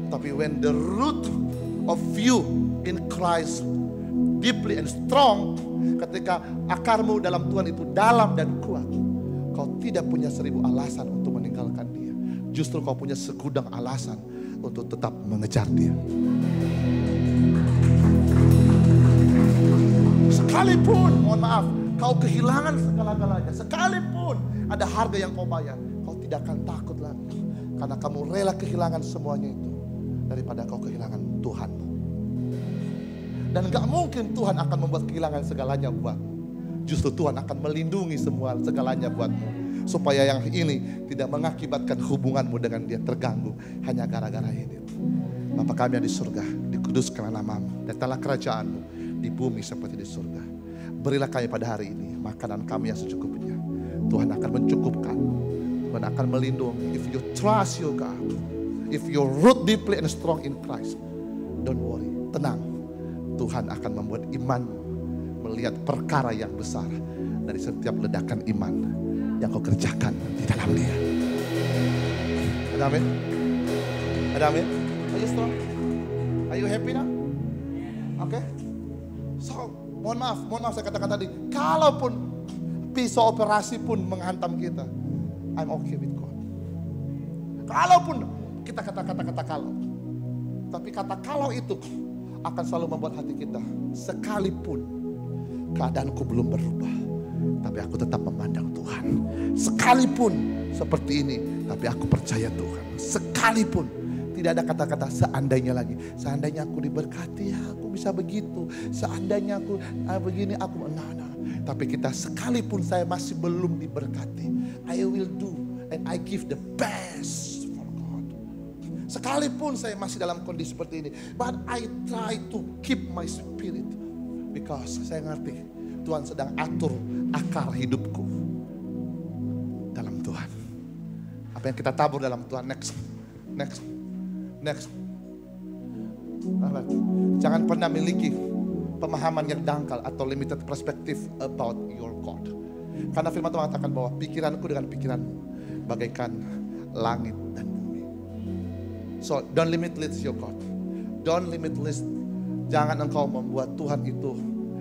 Tapi when the root of you in Christ deeply and strong, ketika akarmu dalam Tuhan itu dalam dan kuat, kau tidak punya 1000 alasan untuk meninggalkan dia. Justru kau punya segudang alasan untuk tetap mengejar dia. Sekalipun, mohon maaf, kau kehilangan segala-galanya, sekalipun ada harga yang kau bayar, kau tidak akan takut lagi. Karena kamu rela kehilangan semuanya itu daripada kau kehilangan Tuhanmu. Dan gak mungkin Tuhan akan membuat kehilangan segalanya buatmu. Justru Tuhan akan melindungi semua segalanya buatmu. Supaya yang ini tidak mengakibatkan hubunganmu dengan dia terganggu hanya gara-gara ini. Bapa kami yang di surga, dikuduskanlah namamu, datanglah kerajaanmu di bumi seperti di surga. Berilah kami pada hari ini makanan kami yang secukupnya. Tuhan akan mencukupkan, Tuhan akan melindungi. If you trust your God, if you root deeply and strong in Christ, don't worry, tenang. Tuhan akan membuat imanmu melihat perkara yang besar dari setiap ledakan iman yang kau kerjakan di dalam dia. Ada amin? Ada amin? Are you strong? Are you happy now? Oke? So, mohon maaf saya katakan tadi, kalaupun pisau operasi pun menghantam kita, I'm okay with God. Kalaupun kita kata kalau, tapi kata kalau itu akan selalu membuat hati kita, sekalipun keadaanku belum berubah, tapi aku tetap memandang Tuhan. Sekalipun seperti ini, tapi aku percaya Tuhan. Sekalipun tidak ada kata-kata seandainya lagi. Seandainya aku diberkati, ya aku bisa begitu. Seandainya aku begini, aku nah. Tapi kita sekalipun saya masih belum diberkati, I will do and I give the best. Sekalipun saya masih dalam kondisi seperti ini, but I try to keep my spirit, because saya ngerti Tuhan sedang atur akar hidupku dalam Tuhan. Apa yang kita tabur dalam Tuhan, next. Jangan pernah miliki pemahaman yang dangkal atau limited perspective about your God. Karena firman Tuhan mengatakan bahwa pikiranku dengan pikiranmu bagaikan langit dan bumi. So don't limitless your God. Don't limitless. Jangan engkau membuat Tuhan itu.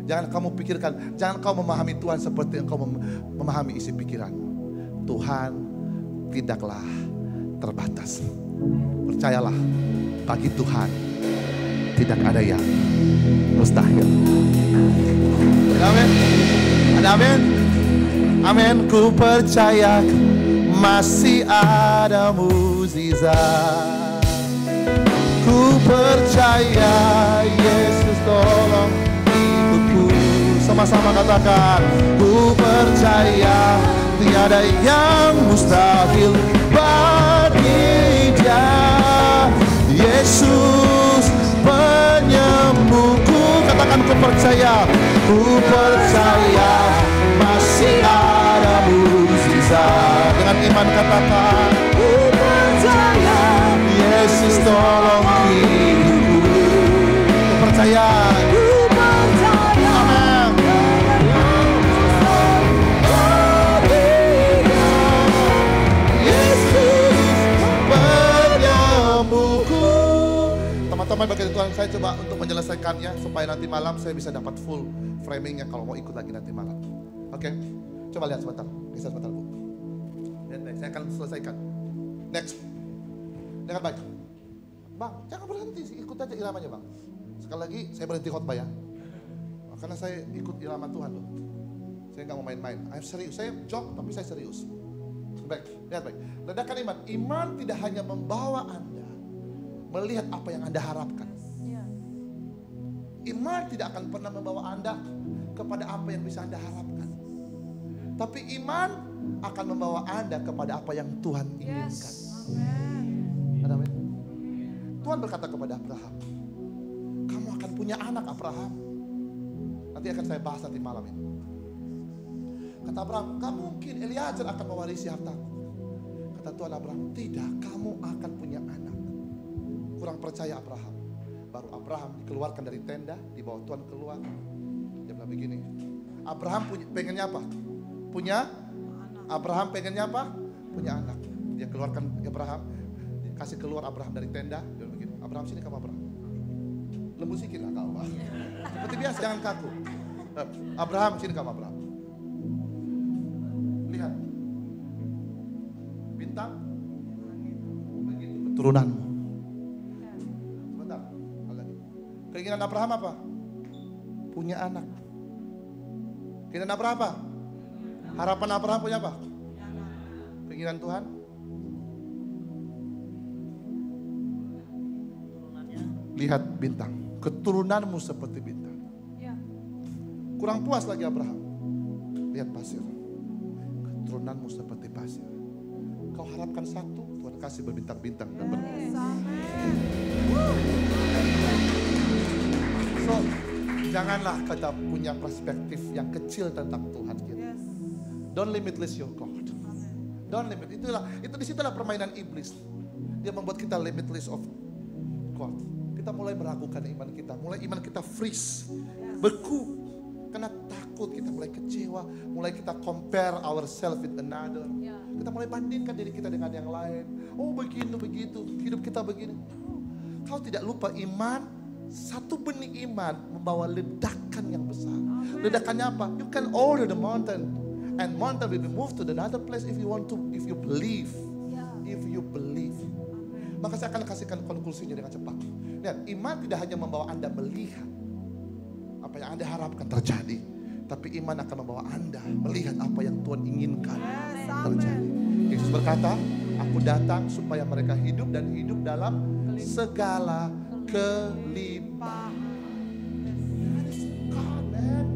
Jangan kamu pikirkan. Jangan kau memahami Tuhan seperti engkau memahami isi pikiranmu. Tuhan tidaklah terbatas. Percayalah, bagi Tuhan tidak ada yang mustahil. Amin. Ada amin. Amin. Ku percaya masih ada mukjizat. Ku percaya Yesus tolong hidupku. Sama-sama katakan, ku percaya tiada yang mustahil bagi Dia. Yesus penyembuhku. Katakan, ku percaya masih ada mukjizat. Dengan iman katakan, ku percaya Yesus tolong hidupku. Ku percaya. Amin. Yesus penyembuhku. Teman-teman, bagi Tuhan saya coba untuk menyelesaikan bahannya supaya nanti malam saya bisa dapat full framingnya kalau mau ikut lagi nanti malam. Oke, coba lihat sebentar, geser sebentar Bu. Lihat baik, saya akan selesaikan. Next, dengan baik. Bang, jangan berhenti, ikut aja iramanya Bang. Sekali lagi saya berhenti khotbah ya, karena saya ikut irama Tuhan loh. Saya nggak mau main-main. I'm serius, saya joke tapi saya serius. Baik, lihat baik. Ledakan iman. Iman tidak hanya membawa Anda melihat apa yang Anda harapkan. Iman tidak akan pernah membawa Anda kepada apa yang bisa Anda harapkan. Tapi iman akan membawa Anda kepada apa yang Tuhan inginkan. Amin. Tuhan berkata kepada Abraham, kamu akan punya anak Abraham. Nanti akan saya bahas nanti malam ini. Kata Abraham, gak mungkin Eliezer akan mewarisi hartaku. Kata Tuhan Abraham, tidak, kamu akan punya anak. Kurang percaya Abraham. Baru Abraham dikeluarkan dari tenda, dibawa Tuhan keluar. Dia bilang begini, Abraham pengennya apa? Punya Abraham pengennya apa? Punya anak. Dia keluarkan Abraham, kasih keluar Abraham dari tenda. Dia bilang begini, Abraham sini kamu Abraham. Lembusikin lah kau. Seperti biasa, jangan kaku. Abraham sini kamu Abraham. Lihat, bintang, begitu keturunanmu. Keinginan Abraham apa? Punya anak. Keinginan Abraham apa? Harapan Abraham punya apa? Keinginan Tuhan? Lihat bintang. Keturunanmu seperti bintang. Kurang puas lagi Abraham. Lihat pasir. Keturunanmu seperti pasir. Kau harapkan satu, Tuhan kasih berbintang-bintang dan berkuasa. So, janganlah kita punya perspektif yang kecil tentang Tuhan kita. Don't limitless your God. Don't limit. Itu disitulah permainan iblis. Dia membuat kita limitless of God. Kita mulai meragukan iman kita. Mulai iman kita freeze, beku. Karena takut, kita mulai kecewa. Mulai kita compare ourselves with another. Kita mulai bandingkan diri kita dengan yang lain. Oh begitu, hidup kita begini. Kau tidak lupa iman. Satu benih iman membawa ledakan yang besar. Ledakannya apa? You can order the mountain, and mountain will be moved to another place if you want to, if you believe. If you believe. Maka saya akan kasihkan konklusinya dengan cepat. Lihat, iman tidak hanya membawa Anda melihat apa yang Anda harapkan terjadi, tapi iman akan membawa Anda melihat apa yang Tuhan inginkan terjadi. Yesus berkata, aku datang supaya mereka hidup dan hidup dalam segala kelimpahan. That is God, man.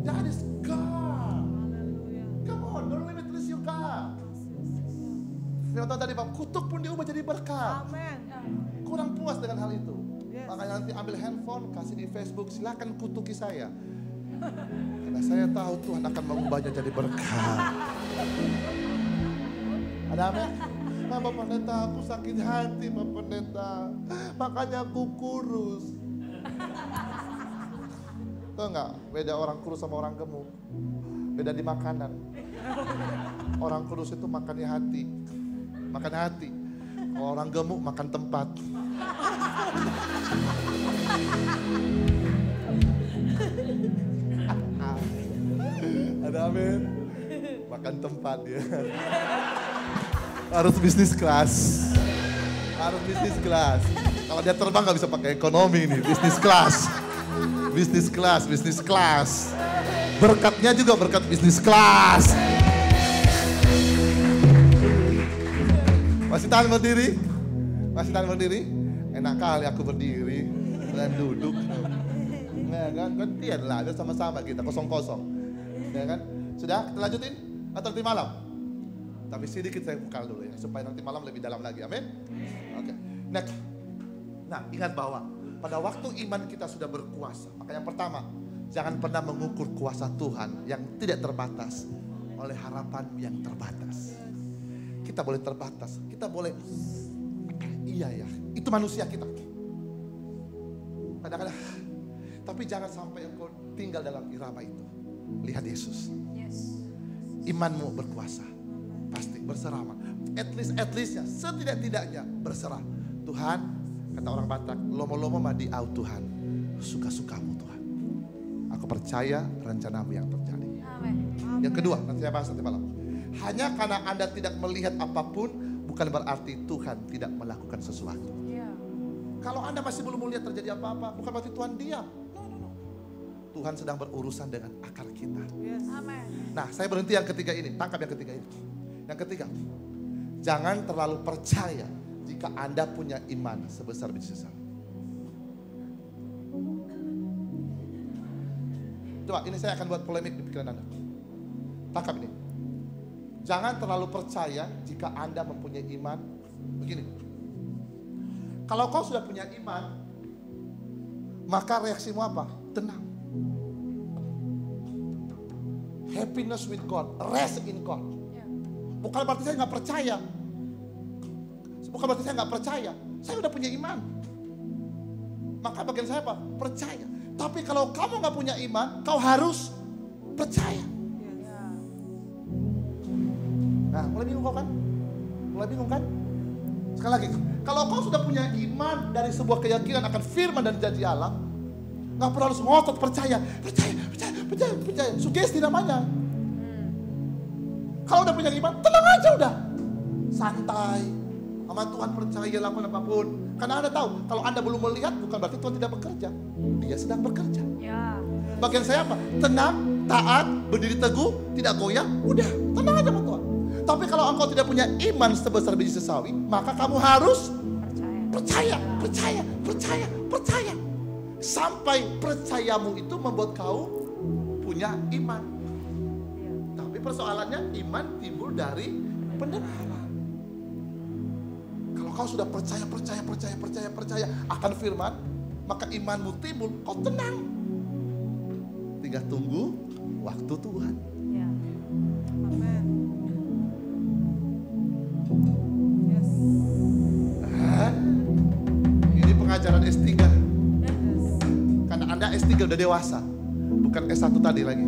That is God. Come on, don't limitless your God. Firman tadi Pak, kutuk pun diubah jadi berkat. Kurang puas dengan hal itu. Makanya nanti ambil handphone, kasih di Facebook, silakan kutuki saya. Karena saya tahu Tuhan akan mengubahnya jadi berkat. Ada amin? Bapak Pendeta, aku sakit hati Bapak Pendeta. Makanya aku kurus. Tahu nggak? Beda orang kurus sama orang gemuk. Beda di makanan. Orang kurus itu makannya hati. Makan hati. Kalau orang gemuk makan tempat. Ada amin? Makan tempat ya. Harus bisnis kelas. Harus bisnis kelas. Kalau dia terbang nggak bisa pakai ekonomi nih. Bisnis kelas. Bisnis kelas, bisnis kelas. Berkatnya juga berkat bisnis kelas. Masih tahan berdiri? Masih tahan berdiri? Enak kali aku berdiri dan duduk. Nah kan, gantian lah, biar sama-sama kita, kosong-kosong. Ya kan? Sudah, kita lanjutin? Atau nanti malam? Tapi sedikit saya buka dulu ya, supaya nanti malam lebih dalam lagi, amin? Oke, next. Nah, ingat bahwa pada waktu iman kita sudah berkuasa, maka yang pertama, jangan pernah mengukur kuasa Tuhan yang tidak terbatas oleh harapan yang terbatas. Kita boleh terbatas, kita boleh, iya ya, itu manusia kita. Kadang-kadang, tapi jangan sampai engkau tinggal dalam irama itu. Lihat Yesus. Imanmu berkuasa. Pasti berserah. At least-nya, setidak-tidaknya berserah. Tuhan, Kata orang Batak, lomo-lomo mah di au Tuhan, suka-sukamu Tuhan. Aku percaya rencanamu yang terjadi. Yang kedua, nanti saya bahas nanti malam. Hanya karena Anda tidak melihat apapun, bukan berarti Tuhan tidak melakukan sesuatu. Kalau Anda masih belum melihat terjadi apa-apa, bukan berarti Tuhan diam. No. Tuhan sedang berurusan dengan akar kita. Nah, saya berhenti yang ketiga ini. Tangkap yang ketiga ini. Yang ketiga, jangan terlalu percaya jika Anda punya iman sebesar biji sesawi. Coba, ini saya akan buat polemik di pikiran Anda. Tangkap ini. Jangan terlalu percaya jika Anda mempunyai iman. Begini. Kalau kau sudah punya iman, maka reaksimu apa? Tenang. Happiness with God, rest in God. Bukan berarti saya nggak percaya. Bukan berarti saya nggak percaya. Saya udah punya iman. Maka bagian saya apa? Percaya. Tapi kalau kamu nggak punya iman, kau harus percaya. Nah, mulai bingung kau kan? Mulai bingung kan? Sekali lagi, kalau kau sudah punya iman dari sebuah keyakinan akan firman dan janji Allah, nggak perlu harus ngotot percaya. Sugesti namanya. Kalau udah punya iman, tenang aja udah. Santai. Sama Tuhan percaya lakukan apapun. Karena Anda tahu, kalau Anda belum melihat bukan berarti Tuhan tidak bekerja. Dia sedang bekerja. Bagian saya apa? Tenang, taat, berdiri teguh, tidak goyah. Udah, tenang aja sama Tuhan. Tapi kalau engkau tidak punya iman sebesar biji sesawi, maka kamu harus percaya. Sampai percayamu itu membuat kau punya iman. Tapi persoalannya iman timbul dari pendengaran. Kalau kau sudah percaya akan firman, maka imanmu timbul, kau tenang. Tinggal tunggu waktu Tuhan. Ini pengajaran S3. Karena Anda S3 udah dewasa, bukan S1 tadi lagi,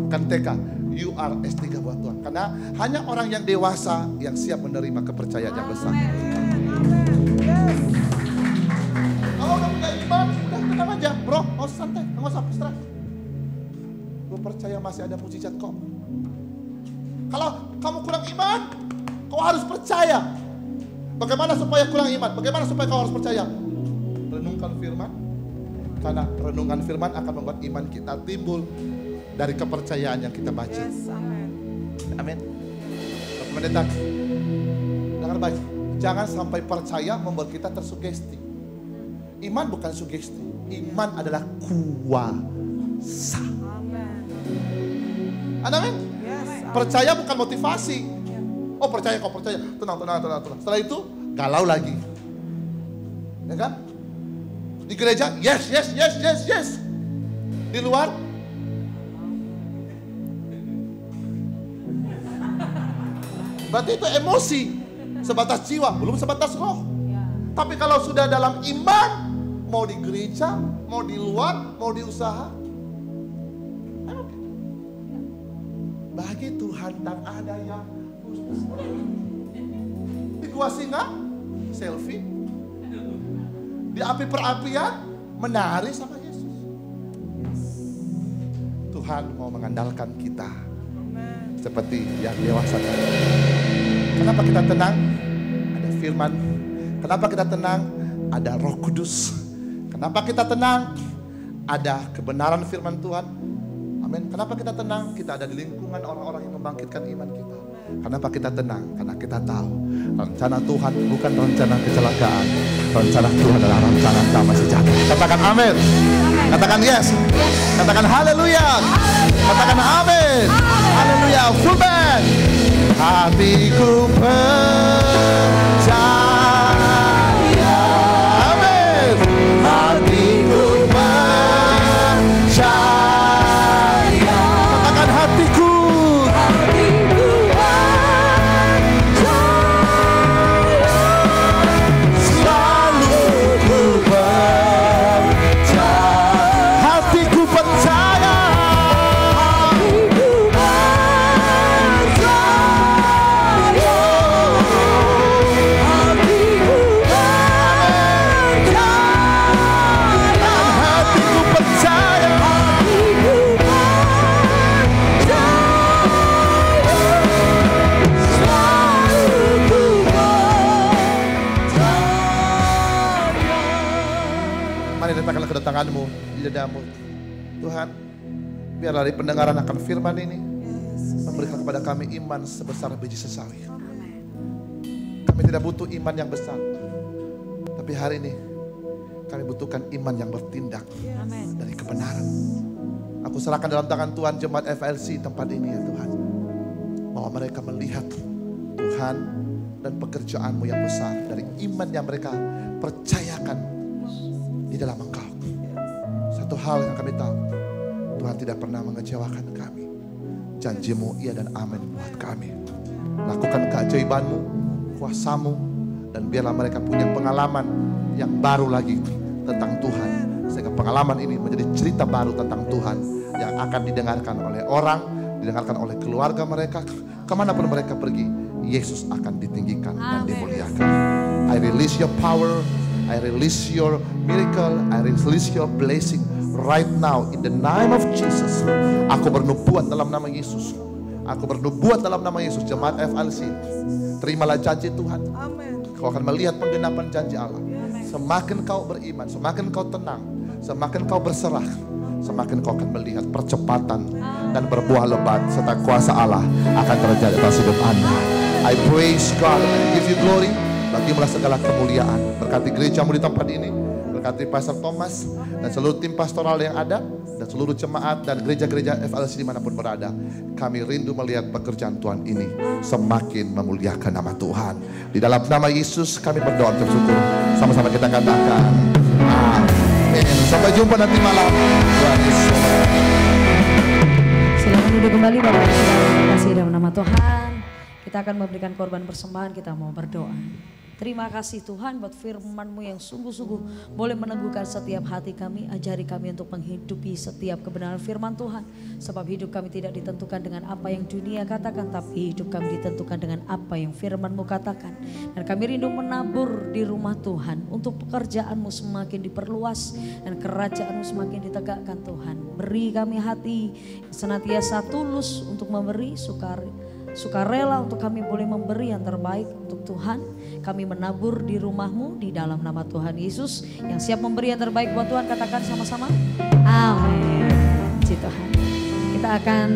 bukan TK. You are S3 buat Tuhan. Karena hanya orang yang dewasa yang siap menerima kepercayaan yang besar. Kalau kamu punya iman, udah tenang aja, bro. Nggak usah santai, nggak usah stres. Gue percaya masih ada mujizat kok. Kalau kamu kurang iman, kau harus percaya. Bagaimana supaya kurang iman? Bagaimana supaya kau harus percaya? Renungkan firman. Karena renungan firman akan membuat iman kita timbul dari kepercayaan yang kita baca. Amin. Pendeta, dengar baik. Jangan sampai percaya membuat kita tersugesti. Iman bukan sugesti. Iman adalah kuasa. Amin. Percaya bukan motivasi. Oh percaya, kau percaya. Tenang. Setelah itu galau lagi. Ya kan? Di gereja, yes. Di luar, berarti itu emosi. Sebatas jiwa, belum sebatas roh. Tapi kalau sudah dalam iman, mau di gereja, mau di luar, mau di usaha, bagi Tuhan tak ada yang di gua singa selfie, di api perapian menari sama Yesus. Tuhan mau mengandalkan kita seperti yang dewasa tadi. Kenapa kita tenang? Ada firman. Kenapa kita tenang? Ada Roh Kudus. Kenapa kita tenang? Ada kebenaran firman Tuhan. Amin. Kenapa kita tenang? Kita ada di lingkungan orang-orang yang membangkitkan iman kita. Kenapa kita tenang? Karena kita tahu rencana Tuhan bukan rencana kecelakaan. Rencana Tuhan adalah rencana damai sejahtera. Katakan amin. Katakan yes. Katakan haleluya. Katakan amin. Haleluya. Full band. Hatiku percaya. Amin. Hatiku percaya. Katakan hatiku. di dadamu. Tuhan, biarlah dari pendengaran akan firman ini memberikan kepada kami iman sebesar biji sesawi. Kami tidak butuh iman yang besar, tapi hari ini kami butuhkan iman yang bertindak dari kebenaran. Aku serahkan dalam tangan Tuhan jemaat FLC tempat ini ya Tuhan, bahwa mereka melihat Tuhan dan pekerjaan-Mu yang besar dari iman yang mereka percayakan di dalam Engkau. Satu hal yang kami tahu, Tuhan tidak pernah mengecewakan kami. Janji-Mu iya dan amin buat kami. Lakukan keajaiban-Mu, kuasa-Mu, dan biarlah mereka punya pengalaman yang baru lagi tentang Tuhan. Sehingga pengalaman ini menjadi cerita baru tentang Tuhan yang akan didengarkan oleh orang, didengarkan oleh keluarga mereka. Kemanapun mereka pergi, Yesus akan ditinggikan dan dimuliakan. I release your power, I release your miracle, I release your blessing right now in the name of Jesus. Aku bernubuat dalam nama Yesus. Aku bernubuat dalam nama Yesus. Jemaat FLC, terimalah janji Tuhan. Kau akan melihat penggenapan janji Allah. Semakin kau beriman, semakin kau tenang, semakin kau berserah, semakin kau akan melihat percepatan dan berbuah lebat serta kuasa Allah akan terjadi atas hidup Anda. I praise God and give you glory. Bagimulah segala kemuliaan. Berkati gerejamu di tempat ini, berkati Pastor Thomas dan seluruh tim pastoral yang ada, dan seluruh jemaat dan gereja-gereja FLC dimanapun berada. Kami rindu melihat pekerjaan Tuhan ini semakin memuliakan nama Tuhan. Di dalam nama Yesus kami berdoa bersyukur. Sama-sama kita katakan amin. Sampai jumpa nanti malam. Tuhan Yesus. Silakan duduk kembali Bapak Ibu Saudara. Terima kasih dalam nama Tuhan. Kita akan memberikan korban persembahan, kita mau berdoa. Terima kasih Tuhan buat firman-Mu yang sungguh-sungguh boleh meneguhkan setiap hati kami. Ajari kami untuk menghidupi setiap kebenaran firman Tuhan. Sebab hidup kami tidak ditentukan dengan apa yang dunia katakan, tapi hidup kami ditentukan dengan apa yang firman-Mu katakan. Dan kami rindu menabur di rumah Tuhan untuk pekerjaan-Mu semakin diperluas dan kerajaan-Mu semakin ditegakkan Tuhan. Beri kami hati senantiasa tulus untuk memberi, sukarela untuk kami boleh memberi yang terbaik untuk Tuhan. Kami menabur di rumah-Mu di dalam nama Tuhan Yesus. Yang siap memberi yang terbaik buat Tuhan, katakan sama-sama amin. Puji Tuhan. Kita akan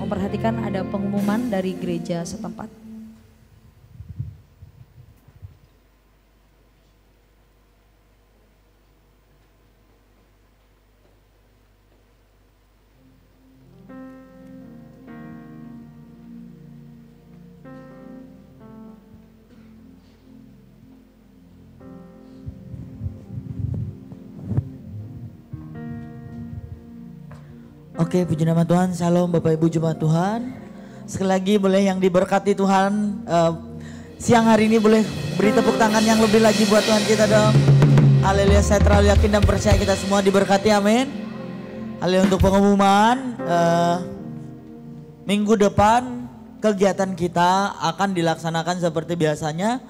memperhatikan ada pengumuman dari gereja setempat. Oke, puji nama Tuhan. Shalom Bapak Ibu jemaat Tuhan. Sekali lagi boleh yang diberkati Tuhan, siang hari ini boleh beri tepuk tangan yang lebih lagi buat Tuhan kita dong. Haleluya, saya terlalu yakin dan percaya kita semua diberkati, amin. Haleluya. Untuk pengumuman, minggu depan kegiatan kita akan dilaksanakan seperti biasanya.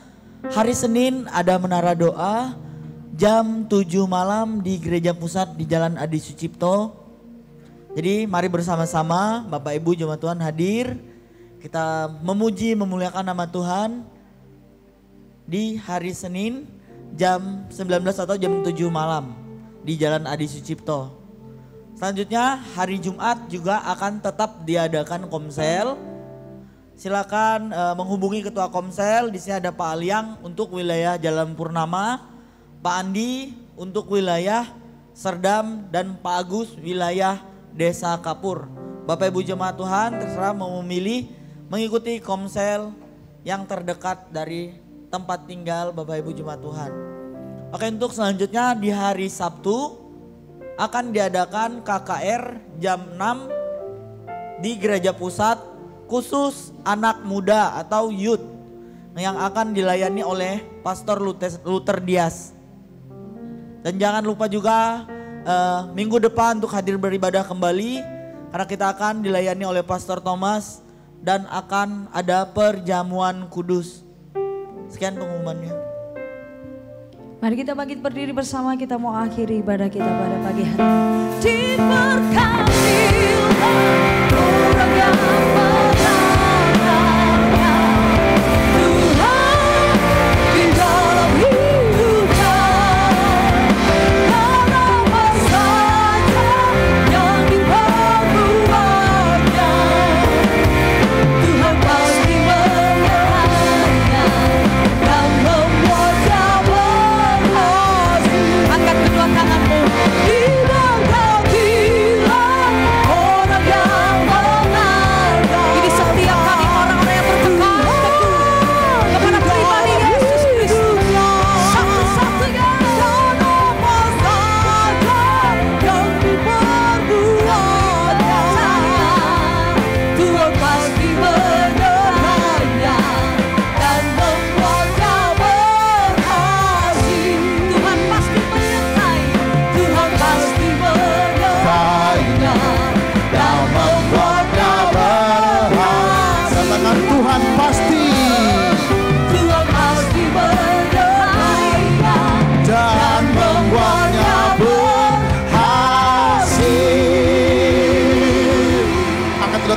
Hari Senin ada menara doa jam 7 malam di Gereja Pusat di Jalan Adi Sucipto. Jadi mari bersama-sama Bapak Ibu jemaat Tuhan hadir. Kita memuji memuliakan nama Tuhan di hari Senin jam 19 atau jam 7 malam di Jalan Adi Sucipto. Selanjutnya hari Jumat juga akan tetap diadakan komsel. Silakan menghubungi ketua komsel. Di sini ada Pak Aliang untuk wilayah Jalan Purnama, Pak Andi untuk wilayah Serdam, dan Pak Agus wilayah Desa Kapur. Bapak Ibu jemaat Tuhan terserah mau memilih mengikuti komsel yang terdekat dari tempat tinggal Bapak Ibu jemaat Tuhan. Oke, untuk selanjutnya di hari Sabtu akan diadakan KKR jam 6 di Gereja Pusat khusus anak muda atau youth yang akan dilayani oleh Pastor Luther Dias. Dan jangan lupa juga minggu depan untuk hadir beribadah kembali karena kita akan dilayani oleh Pastor Thomas dan akan ada perjamuan kudus. Sekian pengumumannya. Mari kita bangkit berdiri bersama, kita mau akhiri ibadah kita pada pagi hari. Diberkatilah orang yang menanamnya Tuhan di dalam hidupnya. Karena masa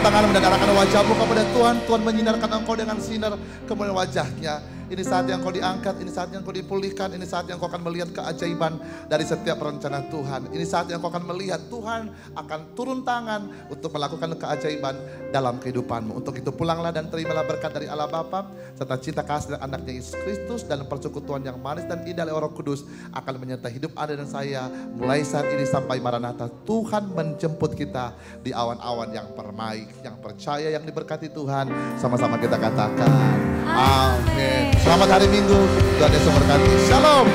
tanganmu dan arahkan wajahmu kepada Tuhan. Tuhan menyinarkan engkau dengan sinar kemuliaan wajahnya. Ini saat yang kau diangkat, ini saat yang kau dipulihkan, ini saat yang kau akan melihat keajaiban dari setiap rencana Tuhan. Ini saat yang kau akan melihat Tuhan akan turun tangan untuk melakukan keajaiban dalam kehidupanmu. Untuk itu pulanglah dan terimalah berkat dari Allah Bapa serta cinta kasih dan anaknya Yesus Kristus dan persekutuan yang manis dan indah oleh Roh Kudus akan menyertai hidup Anda dan saya mulai saat ini sampai Maranatha. Tuhan menjemput kita di awan-awan yang permai, yang percaya, yang diberkati Tuhan. Sama-sama kita katakan amin. Selamat hari Minggu, Tuhan Yesus memberkati. Shalom.